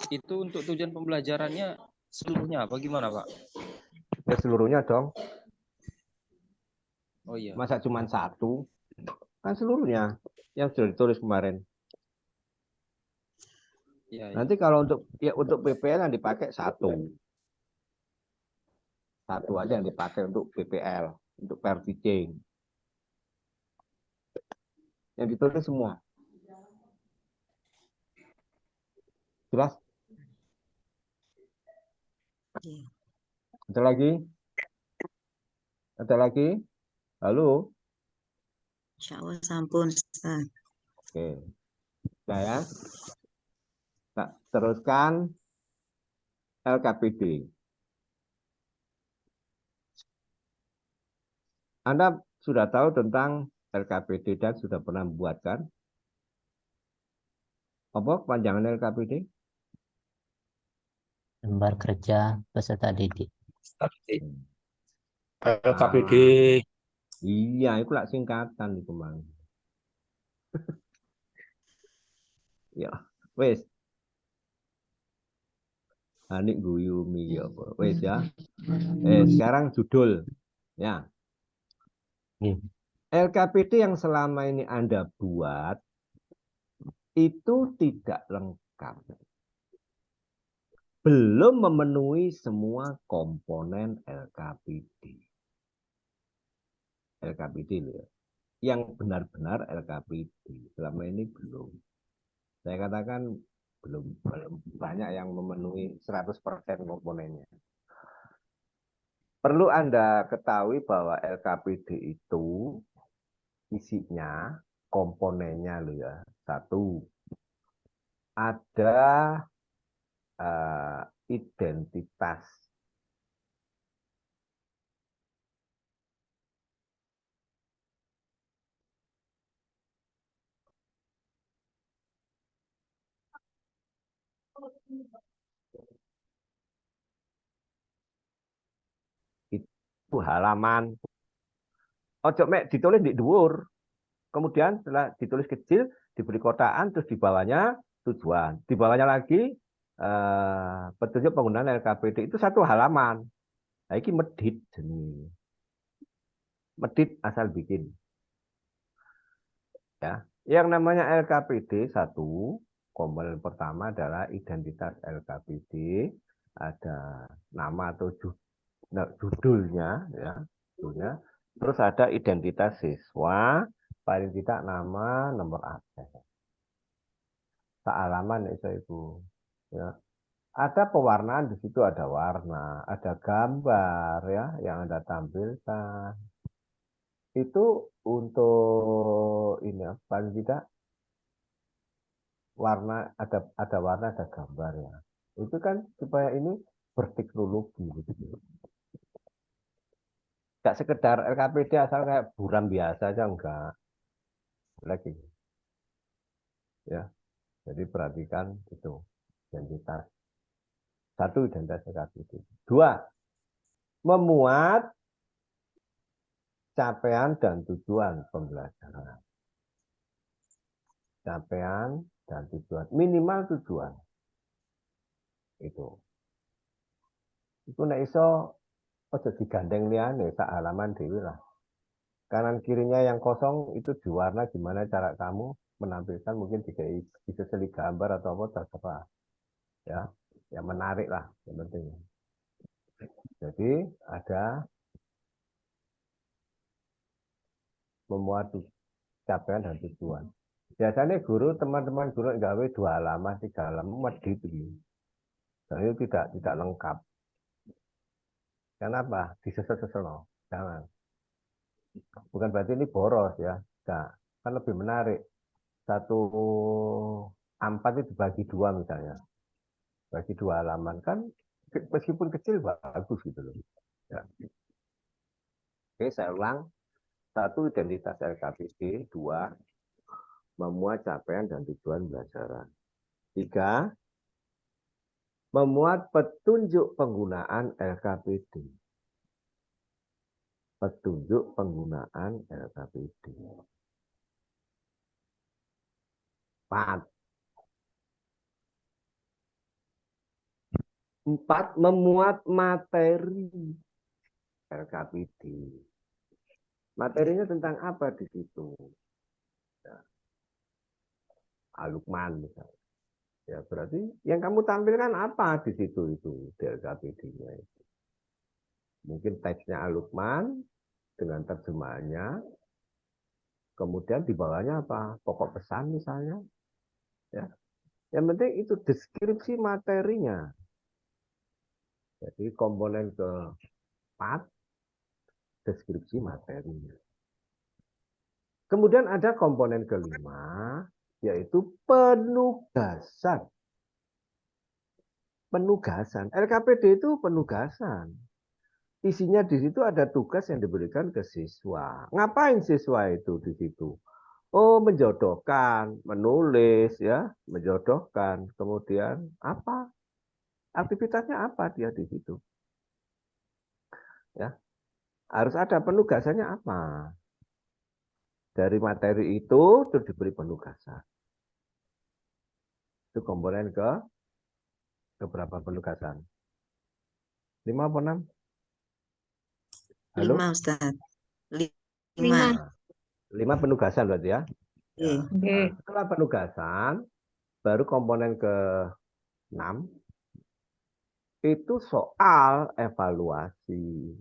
Itu untuk tujuan pembelajarannya seluruhnya apa gimana, Pak? Ya, seluruhnya dong. Oh iya. Masa cuma satu? Kan seluruhnya yang sudah ditulis kemarin. Iya, iya. Nanti kalau untuk PPL yang dipakai satu. Satu aja yang dipakai untuk PPL, untuk pair teaching. Yang ditulis semua. Jelas? Iya. Ada lagi? Ada lagi? Halo? Insya Allah sampun Ustadz. Oke. Saya teruskan LKPD. Anda sudah tahu tentang LKPD dan sudah pernah membuatkan? Apa panjangan LKPD? Lembar kerja peserta didik. LKPD. Iya, itu lah singkatan itu mang. Ya, wes. Anik guyumi ya, wes ya. Sekarang judul, ya. LKPD yang selama ini Anda buat itu tidak lengkap. Belum memenuhi semua komponen LKPD. LKPD loh. Yang benar-benar LKPD. Selama ini belum. Saya katakan belum banyak yang memenuhi 100% komponennya. Perlu Anda ketahui bahwa LKPD itu isinya, komponennya loh ya. Satu, ada identitas. Itu halaman. Ojo mek ditulis di dhuwur. Kemudian setelah ditulis kecil, diberi kotaan, terus di bawahnya tujuan. Di bawahnya lagi petunjuk penggunaan LKPD. Itu satu halaman. Nah, ini medit. Medit asal bikin. Ya. Yang namanya LKPD, satu, komponen pertama adalah identitas LKPD. Ada nama atau judulnya, ya, judulnya. Terus ada identitas siswa, paling tidak nama, nomor akses. Sealaman itu Ibu. Ya. Ada pewarnaan di situ, ada warna, ada gambar ya yang Anda tampilkan. Itu untuk ini ya, paling tidak warna ada warna, ada gambar ya. Itu kan supaya ini berteknologi begitu. Enggak sekedar LKPD asal kayak buram biasa aja enggak. Lagi. Ya. Jadi perhatikan itu identitas. Satu, identitas LKPD. Dua, memuat capaian dan tujuan pembelajaran. Capaian dan tujuan, minimal tujuan. Itu nek iso aja digandeng liyane sak halaman dhewe lah. Kanan kirinya yang kosong itu diwarna gimana cara kamu menampilkan, mungkin bisa seli gambar atau apa terserah. Ya, yang menarik lah yang penting. Jadi ada memuat capaian dan tujuan. Biasanya guru, teman-teman guru gawe 2 halaman, 3 halaman medit itu. Dan itu tidak lengkap. Kenapa? Disesel-sesel. Jangan. Bukan berarti ini boros ya. Nah, kan lebih menarik. 1 A4 itu dibagi 2 misalnya. Bagi 2 halaman. Kan meskipun kecil bagus gitu loh. Ya. Oke, saya ulang. 1, identitas LKPD. 2, memuat capaian dan tujuan pembelajaran. 3, memuat petunjuk penggunaan LKPD. Petunjuk penggunaan LKPD. 4, memuat materi LKPD. Materinya tentang apa di situ? Ya. Al-Luqman misalnya. Ya, berarti yang kamu tampilkan apa di situ itu di LKPD-nya itu. Mungkin teksnya Al-Luqman dengan terjemahannya. Kemudian di bawahnya apa? Pokok pesan misalnya. Ya. Yang penting itu deskripsi materinya. Jadi komponen ke-4, deskripsi materinya. Kemudian ada komponen ke-5, yaitu penugasan. Penugasan. LKPD itu penugasan. Isinya di situ ada tugas yang diberikan ke siswa. Ngapain siswa itu di situ? Oh, menjodohkan, menulis ya, menjodohkan. Kemudian apa? Aktivitasnya apa dia di situ? Ya. Harus ada penugasannya apa? Dari materi itu terus diberi penugasan. Itu komponen ke berapa penugasan? 5 apa 6? Halo? 5, Ustaz. 5. 5 penugasan berarti ya? Ya. Nah, setelah penugasan, baru komponen ke-6, itu soal evaluasi.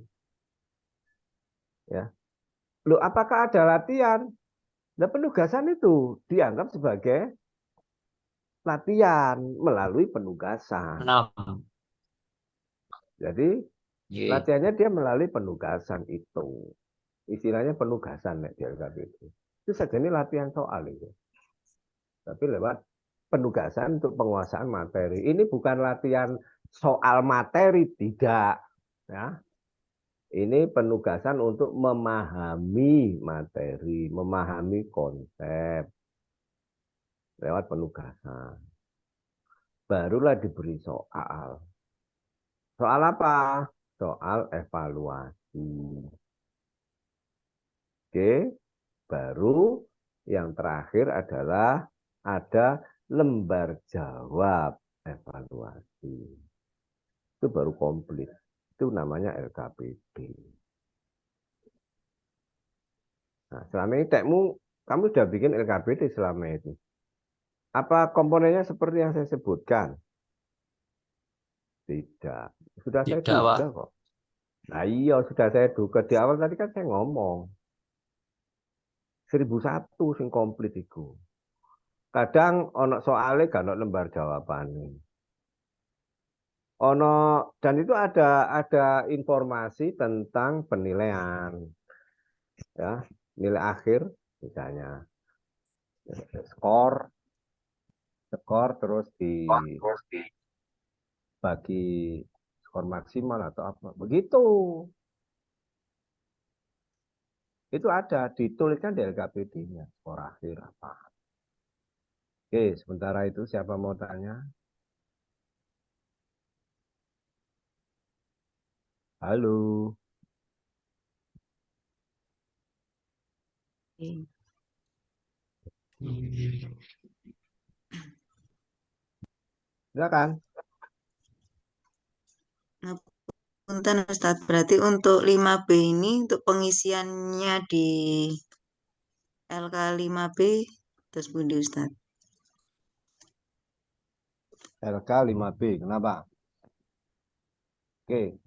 Ya. Loh, apakah ada latihan? Nah, penugasan itu dianggap sebagai latihan melalui penugasan. Jadi Ye. Latihannya dia melalui penugasan itu. Istilahnya penugasan di LKPD. Itu saja ini latihan soal itu. Tapi lewat penugasan untuk penguasaan materi. Ini bukan latihan soal materi, tidak. Ya. Ini penugasan untuk memahami materi, memahami konsep. Lewat penugasan. Barulah diberi soal. Soal apa? Soal evaluasi. Oke, baru yang terakhir adalah ada lembar jawab evaluasi. Itu baru komplit. Itu namanya LKPD. Nah, selama ini kamu sudah bikin LKPD selama ini. Apa komponennya seperti yang saya sebutkan? Tidak. Sudah saya Tidak, Pak. duga kok. Nah iya, sudah saya duga. Di awal tadi kan saya ngomong. 1001 sing komplit itu. Kadang ono soalnya gak ono lembar jawabannya. Ono dan itu ada informasi tentang penilaian. Ya, nilai akhir misalnya. Skor terus dibagi skor maksimal atau apa. Begitu. Itu ada dituliskan di LKPD-nya skor akhir apa. Oke, sementara itu siapa mau tanya? Halo. Oke. Silakan. Nah, punten Ustadz, berarti untuk 5B ini untuk pengisiannya di LK 5B terus Budi Ustadz. LK 5B, kenapa? Oke,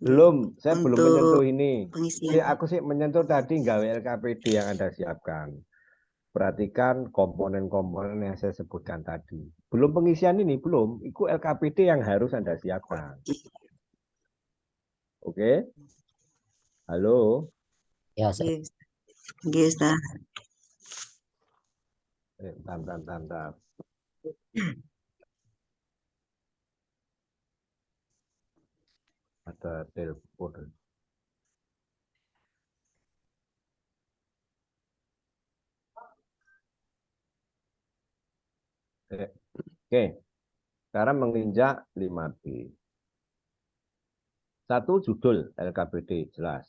saya belum Untuk menyentuh ini. pengisian. Aku sih menyentuh tadi gawe LKPD yang Anda siapkan. Perhatikan komponen-komponen yang saya sebutkan tadi. Belum pengisian ini, belum. Itu LKPD yang harus Anda siapkan. Oke? Halo? Ya, Ustaz. Oke, Ustadz. Bentar. Ada telepon. Oke, sekarang menginjak 5B. Satu judul LKPD, jelas.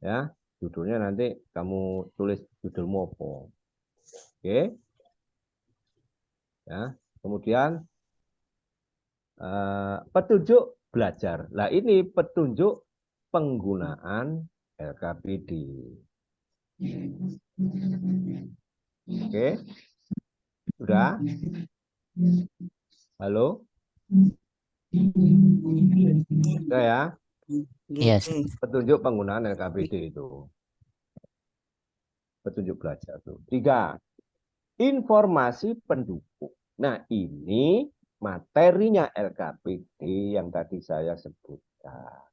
Ya, judulnya nanti kamu tulis judulmu apa. Oke. Ya, kemudian petunjuk belajar. Nah, ini petunjuk penggunaan LKPD. Oke. Sudah? Halo? Sudah ya? Yes. Petunjuk penggunaan LKPD itu. Petunjuk belajar itu. 3. Informasi pendukung. Nah, ini materinya LKPD yang tadi saya sebutkan.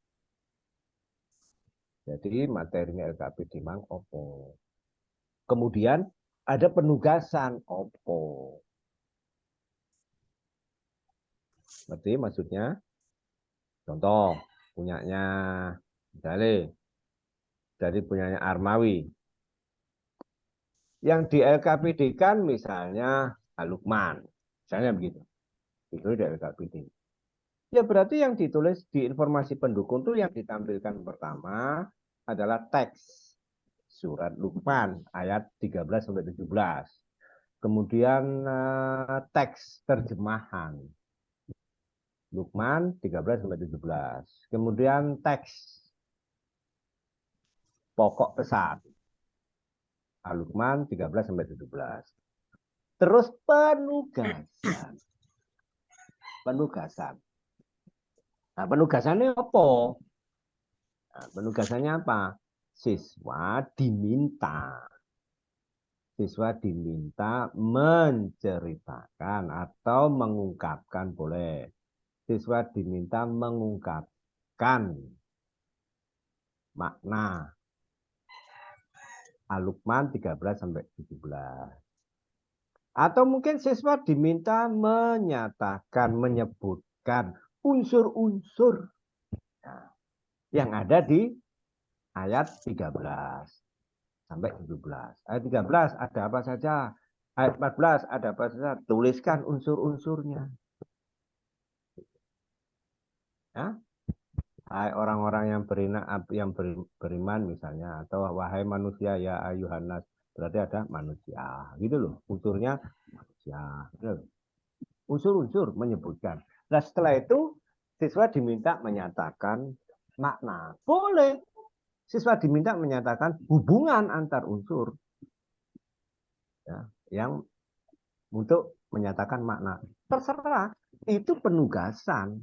Jadi materinya LKPD mang opo. Kemudian ada penugasan opo. Berarti maksudnya contoh punyanya misalnya dari punyanya Armawi. Yang di LKPD kan misalnya Lukman. Misalnya begitu. Itu di LKPD. Ya berarti yang ditulis di informasi pendukung itu yang ditampilkan pertama adalah teks surat Luqman ayat 13-17. Kemudian teks terjemahan Luqman 13-17. Kemudian teks pokok pesan Luqman 13-17. Terus penugasan. Nah, penugasannya apa? Nah, penugasannya apa? Siswa diminta menceritakan atau mengungkapkan, boleh. Siswa diminta mengungkapkan menyebutkan makna Al-Luqman 13 sampai 17. Atau mungkin siswa diminta menyatakan, menyebutkan unsur-unsur yang ada di ayat 13 sampai 17. Ayat 13 ada apa saja? Ayat 14 ada apa saja? Tuliskan unsur-unsurnya. Ya? Hai orang-orang yang beriman misalnya, atau wahai manusia ya ayuhanas, berarti ada manusia, gitu loh. Unsurnya manusia. Gitu. Unsur-unsur menyebutkan. Nah setelah itu siswa diminta menyatakan makna. Boleh. Siswa diminta menyatakan hubungan antar unsur. Ya, yang untuk menyatakan makna. Terserah. Itu penugasan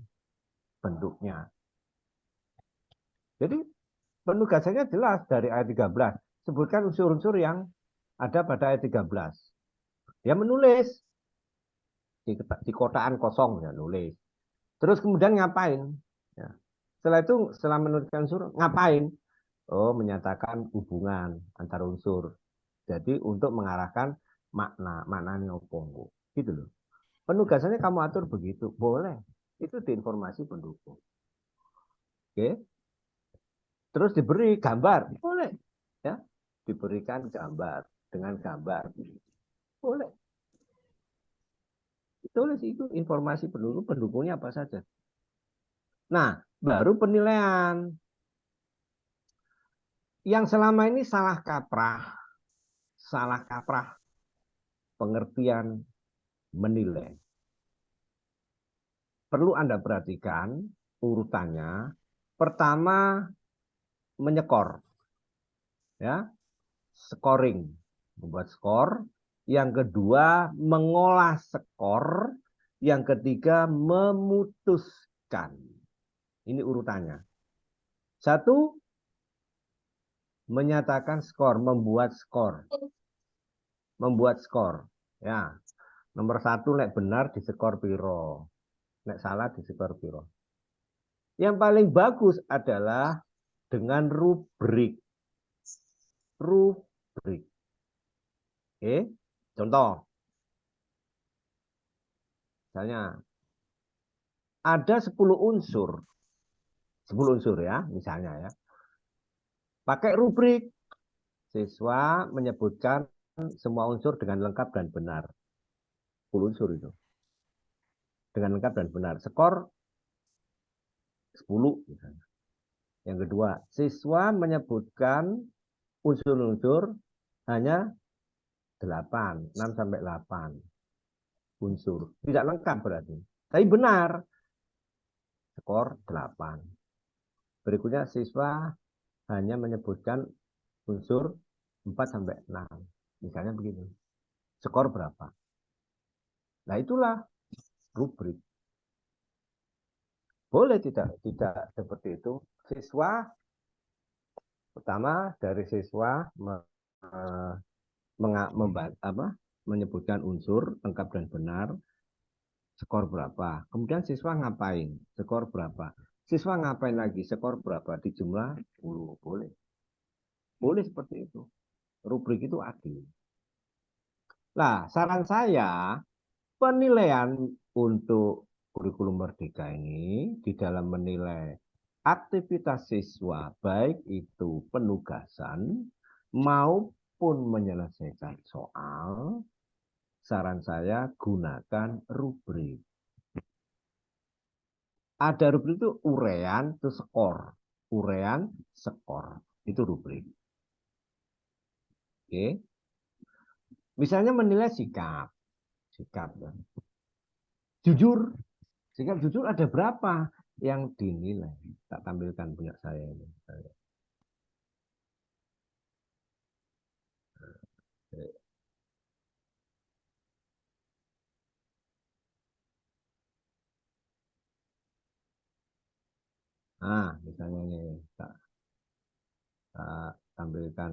bentuknya. Jadi penugasannya jelas dari ayat 13. Sebutkan unsur-unsur yang ada pada ayat 13. Dia menulis di kotaan kosong, ya nulis. Terus kemudian ngapain? Ya. Setelah itu, setelah menuliskan unsur, ngapain? Oh, menyatakan hubungan antar unsur. Jadi untuk mengarahkan maknanya opo. Gitu loh. Penugasannya kamu atur begitu, boleh. Itu di informasi pendukung. Oke. Terus diberi gambar, boleh. Ya, diberikan gambar dengan gambar, boleh. Tulis itu informasi pendukungnya apa saja. Nah, baru penilaian. Yang selama ini salah kaprah pengertian menilai. Perlu Anda perhatikan urutannya. Pertama, menyekor. Ya, scoring, membuat skor. Yang kedua, mengolah skor. Yang ketiga, memutuskan. Ini urutannya. Satu, menyatakan skor, membuat skor. Membuat skor. Ya, nomor satu, nek benar di skor piro. Nek salah di skor piro. Yang paling bagus adalah dengan rubrik. Rubrik. Oke, contoh. Misalnya, ada 10 unsur. 10 unsur ya, misalnya ya. Pakai rubrik. Siswa menyebutkan semua unsur dengan lengkap dan benar. 10 unsur itu. Dengan lengkap dan benar. Skor 10 misalnya. Yang kedua, siswa menyebutkan unsur-unsur hanya 8, 6 sampai 8 unsur. Tidak lengkap berarti. Tapi benar. Skor 8. Berikutnya siswa hanya menyebutkan unsur 4 sampai 6. Misalnya begitu. Skor berapa? Nah, itulah rubrik. Boleh tidak seperti itu. Siswa pertama dari siswa menyebutkan unsur lengkap dan benar, skor berapa. Kemudian siswa ngapain, skor berapa. Siswa ngapain lagi, skor berapa, di jumlah 10. Boleh. Boleh seperti itu. Rubrik itu adil. Nah, saran saya, penilaian untuk kurikulum merdeka ini di dalam menilai aktivitas siswa, baik itu penugasan maupun menyelesaikan soal, saran saya gunakan rubrik. Ada rubrik itu urean, itu skor. Urean, skor. Itu rubrik. Oke. Misalnya menilai sikap. Sikap. Jujur. Sikap jujur ada berapa yang dinilai? Tak tampilkan punya saya ini. Nah, misalnya ini tak tampilkan.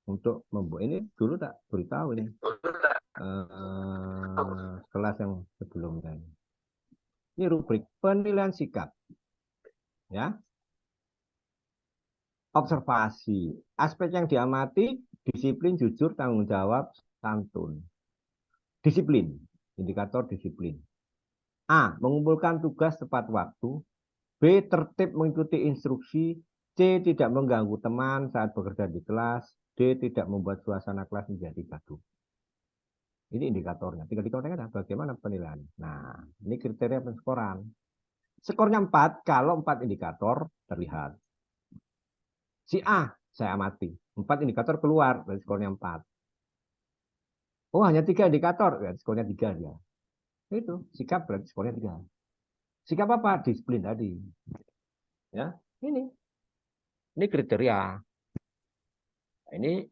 Untuk membuat ini dulu tak beritahu ini. kelas yang sebelumnya. Ini rubrik penilaian sikap. Ya. Observasi. Aspek yang diamati, disiplin, jujur, tanggung jawab, santun. Disiplin. Indikator disiplin. A. Mengumpulkan tugas tepat waktu. B. Tertib mengikuti instruksi. C. Tidak mengganggu teman saat bekerja di kelas. D. Tidak membuat suasana kelas menjadi gaduh. Ini indikatornya. Tinggal dikoneksikan bagaimana penilaian. Nah, ini kriteria penskoran. Skornya 4 kalau 4 indikator terlihat. Si A, saya amati. 4 indikator keluar, dari skornya 4. Oh, hanya 3 indikator, ya, skornya 3 dia. Itu, sikap berarti skornya 3. Sikap apa? Disiplin tadi. Ya, ini kriteria. Nah, ini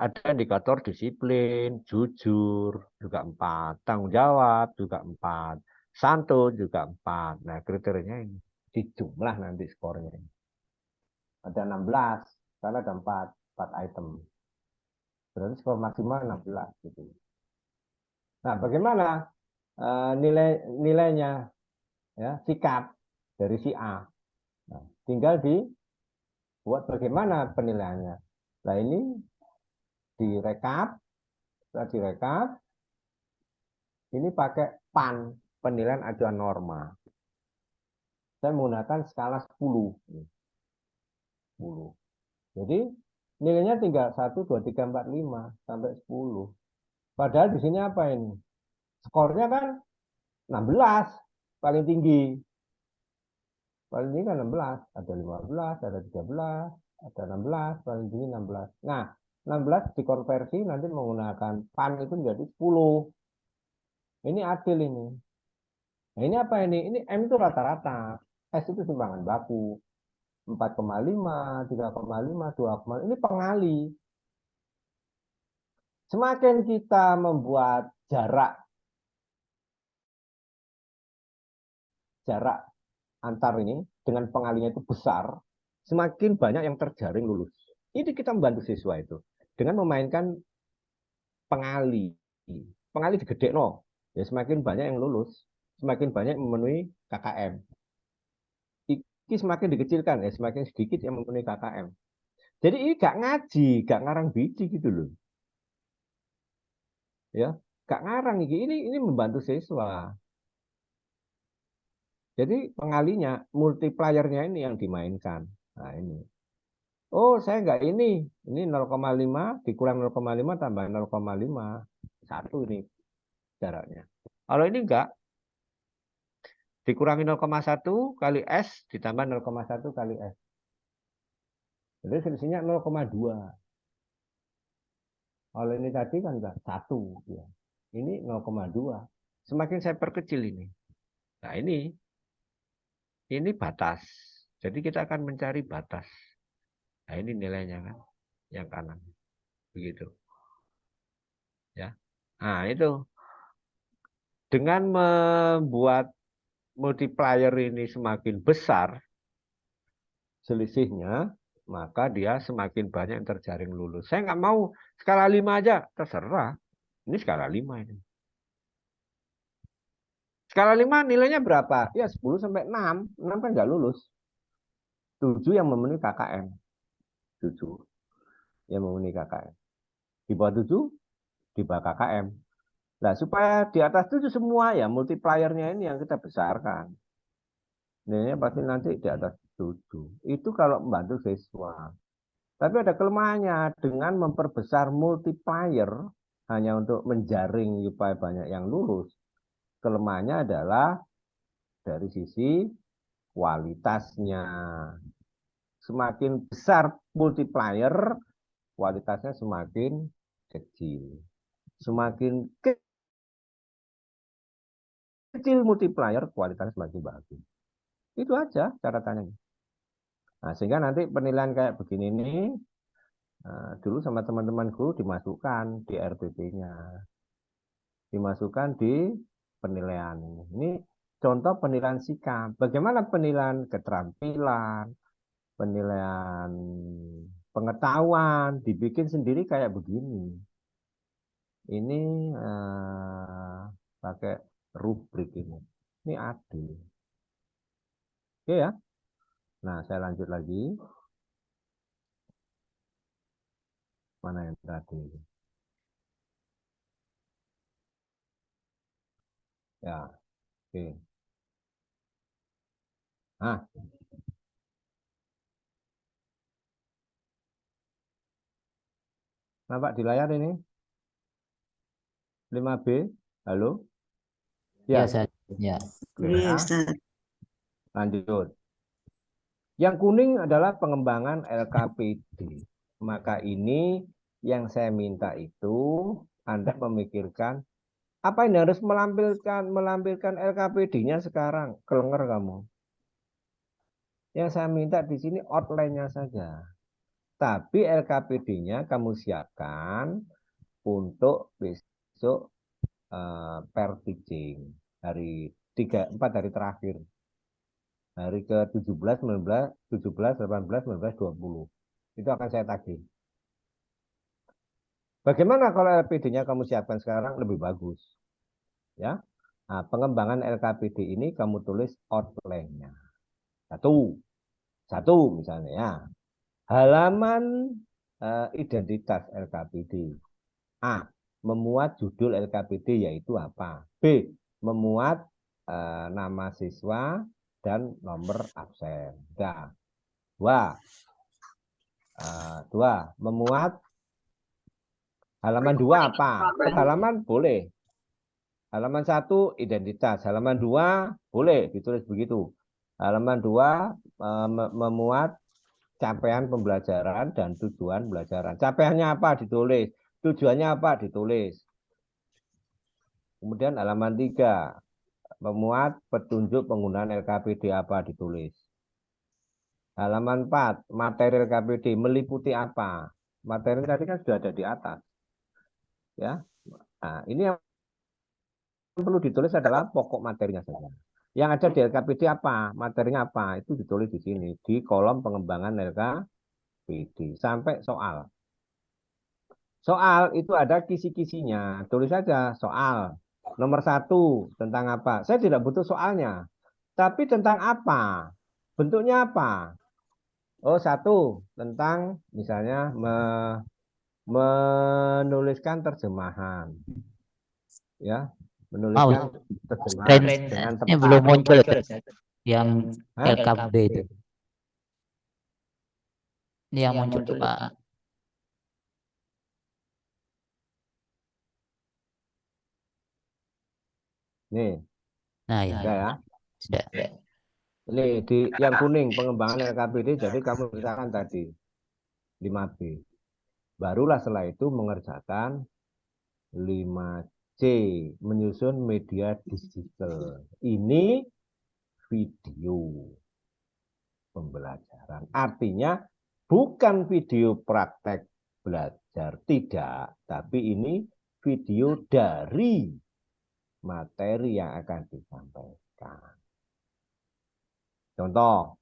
ada indikator disiplin, jujur, juga 4. Tanggung jawab, juga 4. Santun, juga 4. Nah, kriterianya ini. Di jumlah nanti skornya. Ada 16, karena ada 4 item. Berarti skor maksimal 16. Gitu. Nah, bagaimana nilainya? Ya, sikap dari si A. Nah, tinggal dibuat bagaimana penilaiannya. Nah, ini direkap. Setelah direkap, ini pakai PAN, penilaian acuan norma. Saya menggunakan skala 10. 10. Jadi nilainya tinggal 1, 2, 3, 4, 5 sampai 10. Padahal di sini apa ini? Skornya kan 16 paling tinggi. Paling tinggi kan 16, ada 15, ada 13, ada 16, paling tinggi 16. Nah, 16 dikonversi nanti menggunakan PAN itu menjadi 10. Ini adil ini. Nah, ini apa ini? Ini M itu rata-rata. S itu timbangan baku. 4,5, 3,5, 2,5. Ini pengali. Semakin kita membuat jarak antar ini dengan pengalinya itu besar, semakin banyak yang terjaring lulus. Ini kita membantu siswa itu dengan memainkan pengali. Pengali digede no. Ya semakin banyak yang lulus, semakin banyak yang memenuhi KKM. Ini semakin dikecilkan ya, semakin sedikit yang memenuhi KKM. Jadi ini gak ngaji, gak ngarang biji gitu loh. Ya, gak ngarang ini membantu siswa. Jadi pengalinya, multipliernya ini yang dimainkan. Nah ini. Oh saya nggak ini 0,5 dikurang 0,5 tambah 0,5. 1 ini jaraknya. Kalau ini enggak, dikurangi 0,1 kali S ditambah 0,1 kali S. Jadi selisihnya 0,2. Kalau ini tadi kan enggak 1. Ya. Ini 0,2. Semakin saya perkecil ini. Nah ini batas. Jadi kita akan mencari batas. Nah ini nilainya kan, yang kanan. Begitu. Ya. Nah itu. Dengan membuat multiplier ini semakin besar selisihnya, maka dia semakin banyak yang terjaring lulus. Saya nggak mau skala 5 aja, terserah. Ini skala 5 ini. Skala 5 nilainya berapa? Ya 10 sampai 6. 6 kan nggak lulus. 7 yang memenuhi KKM. 7 yang memenuhi KKM. Di bawah 7, di bawah KKM. Nah, supaya di atas 7 semua ya multipliernya ini yang kita besarkan. Nilainya pasti nanti di atas 7. Itu kalau membantu siswa. Tapi ada kelemahannya dengan memperbesar multiplier hanya untuk menjaring supaya banyak yang lulus. Kelemahannya adalah dari sisi kualitasnya. Semakin besar multiplier, kualitasnya semakin kecil. Semakin kecil multiplier, kualitasnya semakin bagus. Itu aja catatannya. Nah, sehingga nanti penilaian kayak begini ini dulu sama teman-teman guru dimasukkan di RPP-nya. Dimasukkan di penilaian. Ini contoh penilaian sikap. Bagaimana penilaian keterampilan, penilaian pengetahuan, dibikin sendiri kayak begini. Ini pakai rubrik ini. Ini adil. Oke ya. Nah, saya lanjut lagi. Mana yang tadi? Ya, oke. Nah, nampak di layar ini? 5B, halo? Ya, Ya, Ustaz. Ya. oke Iya, ya. Ustaz. Lanjut. Yang kuning adalah pengembangan LKPD. Maka ini yang saya minta itu Anda memikirkan apa yang harus melampirkan LKPD-nya sekarang. Kelenger kamu. Yang saya minta di sini outline-nya saja. Tapi LKPD-nya kamu siapkan untuk besok per teaching hari 4 hari terakhir. Hari ke-17, 19, 17, 18, 19, 20. Itu akan saya tagih. Bagaimana kalau LPD-nya kamu siapkan sekarang lebih bagus? Ya. Nah, pengembangan LKPD ini kamu tulis outline-nya. Satu misalnya ya. Halaman identitas LKPD. A. Memuat judul LKPD yaitu apa? B. Memuat nama siswa dan nomor absen. Dua. Memuat halaman 2 apa? Per halaman boleh. Halaman 1 identitas. Halaman 2 boleh ditulis begitu. Halaman 2 memuat capaian pembelajaran dan tujuan pembelajaran. Capaiannya apa ditulis. Tujuannya apa ditulis. Kemudian halaman 3 memuat petunjuk penggunaan LKPD apa ditulis. Halaman 4 materi LKPD meliputi apa. Materi tadi kan sudah ada di atas. Ya. Nah, ini yang perlu ditulis adalah pokok materinya saja. Yang ada di LKPD apa? Materinya apa? Itu ditulis di sini di kolom pengembangan LKPD sampai soal. Soal itu ada kisi-kisinya. Tulis saja soal. Nomor 1 tentang apa? Saya tidak butuh soalnya. Tapi tentang apa? Bentuknya apa? Oh, 1 tentang misalnya menuliskan terjemahan. Ya, menuliskan terjemahan dengan Ini tepat. belum muncul yang Hah? LKB itu. Ini yang muncul cuma Nih, nah ya. ya. Sudah. Ini di yang kuning pengembangan LKPD, jadi kamu misalkan tadi 5B. Barulah setelah itu mengerjakan 5C, menyusun media digital. Ini video pembelajaran. Artinya bukan video praktek belajar, tidak. Tapi ini video dari materi yang akan disampaikan. Contoh,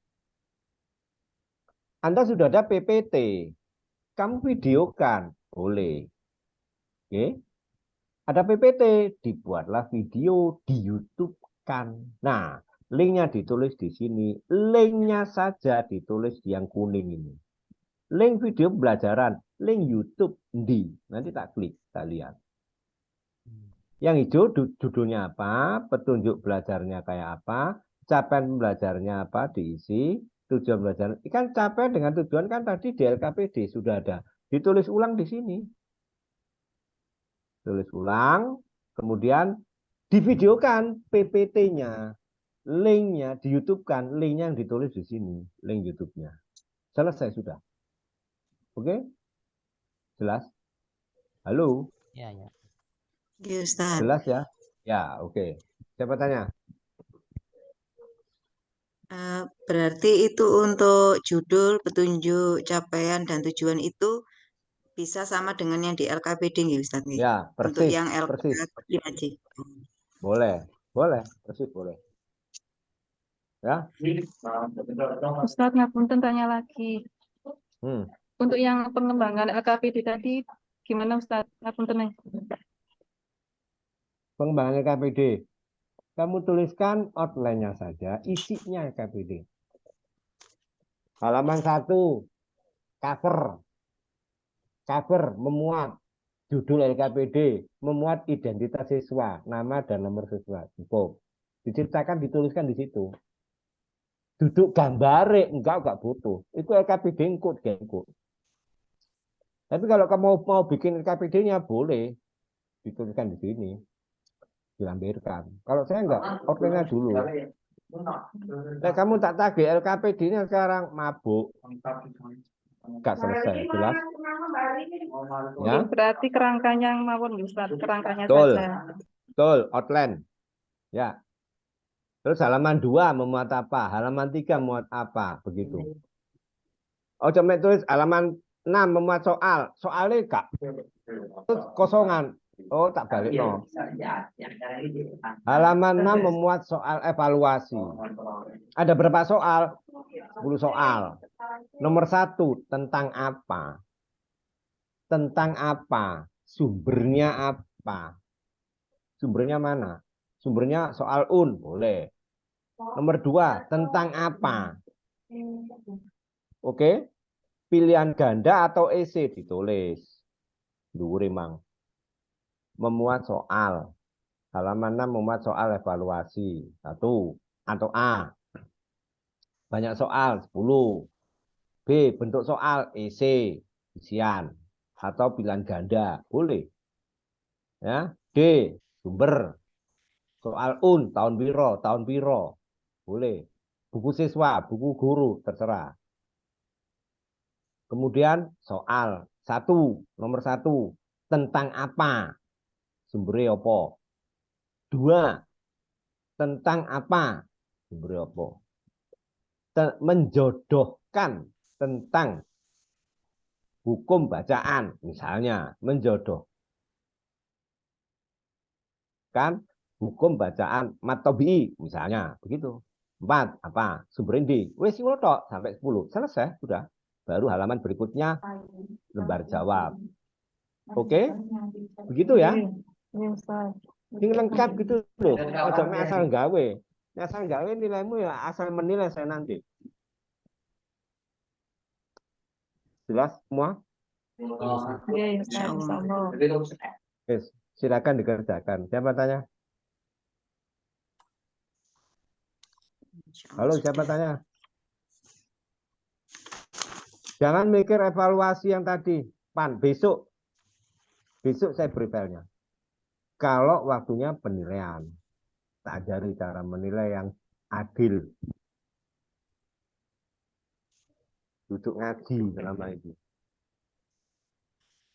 Anda sudah ada PPT, kamu videokan, boleh. Oke. Ada PPT, dibuatlah video, di YouTube kan. Nah, linknya ditulis di sini. Linknya saja ditulis yang kuning ini. Link video pembelajaran, link YouTube di. Nanti tak klik, tak lihat. Yang hijau judulnya apa, petunjuk belajarnya kayak apa, capaian belajarnya apa diisi, tujuan belajar. Kan capaian dengan tujuan kan tadi di LKPD sudah ada. Ditulis ulang di sini. Tulis ulang, kemudian divideokan PPT-nya, linknya di YouTube kan, linknya yang ditulis di sini, link YouTube-nya. Selesai sudah. Oke? Jelas? Halo? Ya, ya. Iya, Ustaz. Jelas ya? Ya, oke. Siapa tanya? Berarti itu untuk judul, petunjuk, capaian, dan tujuan itu bisa sama dengan yang di LKPD nggih, Ustaz? Nggih? Ya, Untuk persis, yang persis. LKPD. Boleh, boleh, persis boleh. Ya. Ustadz, ngapunten tanya lagi. Hmm. Untuk yang pengembangan LKPD tadi, gimana Ustadz? Ngapunten nih. Pengembangan LKPD. Kamu tuliskan outline-nya saja, isinya LKPD. Halaman 1, cover. Cover memuat judul LKPD, memuat identitas siswa, nama dan nomor siswa. Cukup. Diceritakan, dituliskan di situ. Duduk gambare, enggak butuh. Itu LKPD engkut. Tapi kalau kamu mau bikin LKPD-nya boleh dituliskan di sini, dilampirkan. Kalau saya enggak, outline-nya dulu. Nah, kamu tak tagih LKPD-nya sekarang mabuk, enggak selesai, jelas? Ya, Berarti kerangkanya yang mawon Ustaz, kerangkanya betul, saja. betul, outline. Ya. Terus halaman 2 memuat apa? Halaman 3 memuat apa? Begitu. Oh, coba tulis halaman 6 memuat soal. Soalnya enggak. Terus kosongan. Oh, tak balik no. Halaman 6 memuat soal evaluasi. Ada berapa soal? 10 soal. Nomor 1, tentang apa? Tentang apa? Sumbernya apa? Sumbernya mana? Sumbernya soal boleh. Nomor 2, tentang apa? Oke. Pilihan ganda atau EC ditulis. Dhuwur Mang. Memuat soal. Halaman 6 memuat soal evaluasi. 1 atau A. Banyak soal 10. B, bentuk soal EC, isian atau pilihan ganda, boleh. Ya. D, sumber. Soal tahun piro, boleh. Buku siswa, buku guru, terserah. Kemudian soal 1, nomor 1, tentang apa? Sumbernya apa? 2, tentang apa? Sumbernya apa? Menjodohkan tentang hukum bacaan, misalnya menjodohkan hukum bacaan matobi, misalnya begitu. 4, apa? Sumber indi. Wes tok sampai 10. Selesai, sudah. Baru halaman berikutnya lembar jawab. Oke? Begitu ya. Iya, Ustaz. Ini lengkap gitu loh. Ojo asal gawe. Asal gawe nilaimu ya asal menilai saya nanti. Jelas semua? Iya, Ustaz, insyaallah. Yes. Silakan dikerjakan. Siapa tanya? Halo, siapa tanya? Jangan mikir evaluasi yang tadi. Besok saya beri filenya. Kalau waktunya penilaian, tak ajari cara menilai yang adil. Duduk ngaji selama ini.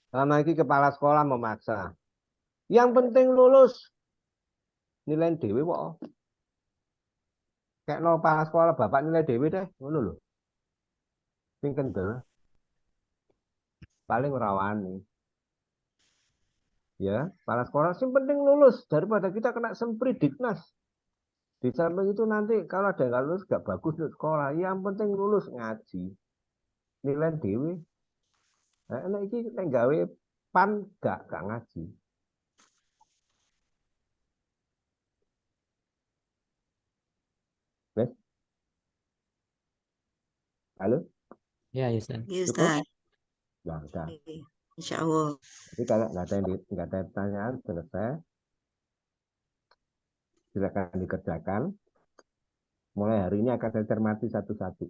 Selama ini kepala sekolah memaksa. Yang penting lulus. Nilai dewe kok. Kayak no kepala sekolah bapak nilai dewe deh, ngono lho. Sing kendel. Paling rawani. Ya, kepala sekolah sing penting lulus daripada kita kena sempridiknas. Di samping itu nanti kalau ada yang nggak lulus nggak bagus untuk sekolah. Yang penting lulus ngaji. Nilai dewe. Nah, ini gawe pan gak ngaji. Wes? Halo? Ya, Ustaz. Iya, Cukup? Ustaz. Nah, udah. Insya Allah. Jadi kalau nggak ada pertanyaan selesai, silakan dikerjakan. Mulai hari ini akan saya cermati satu-satu.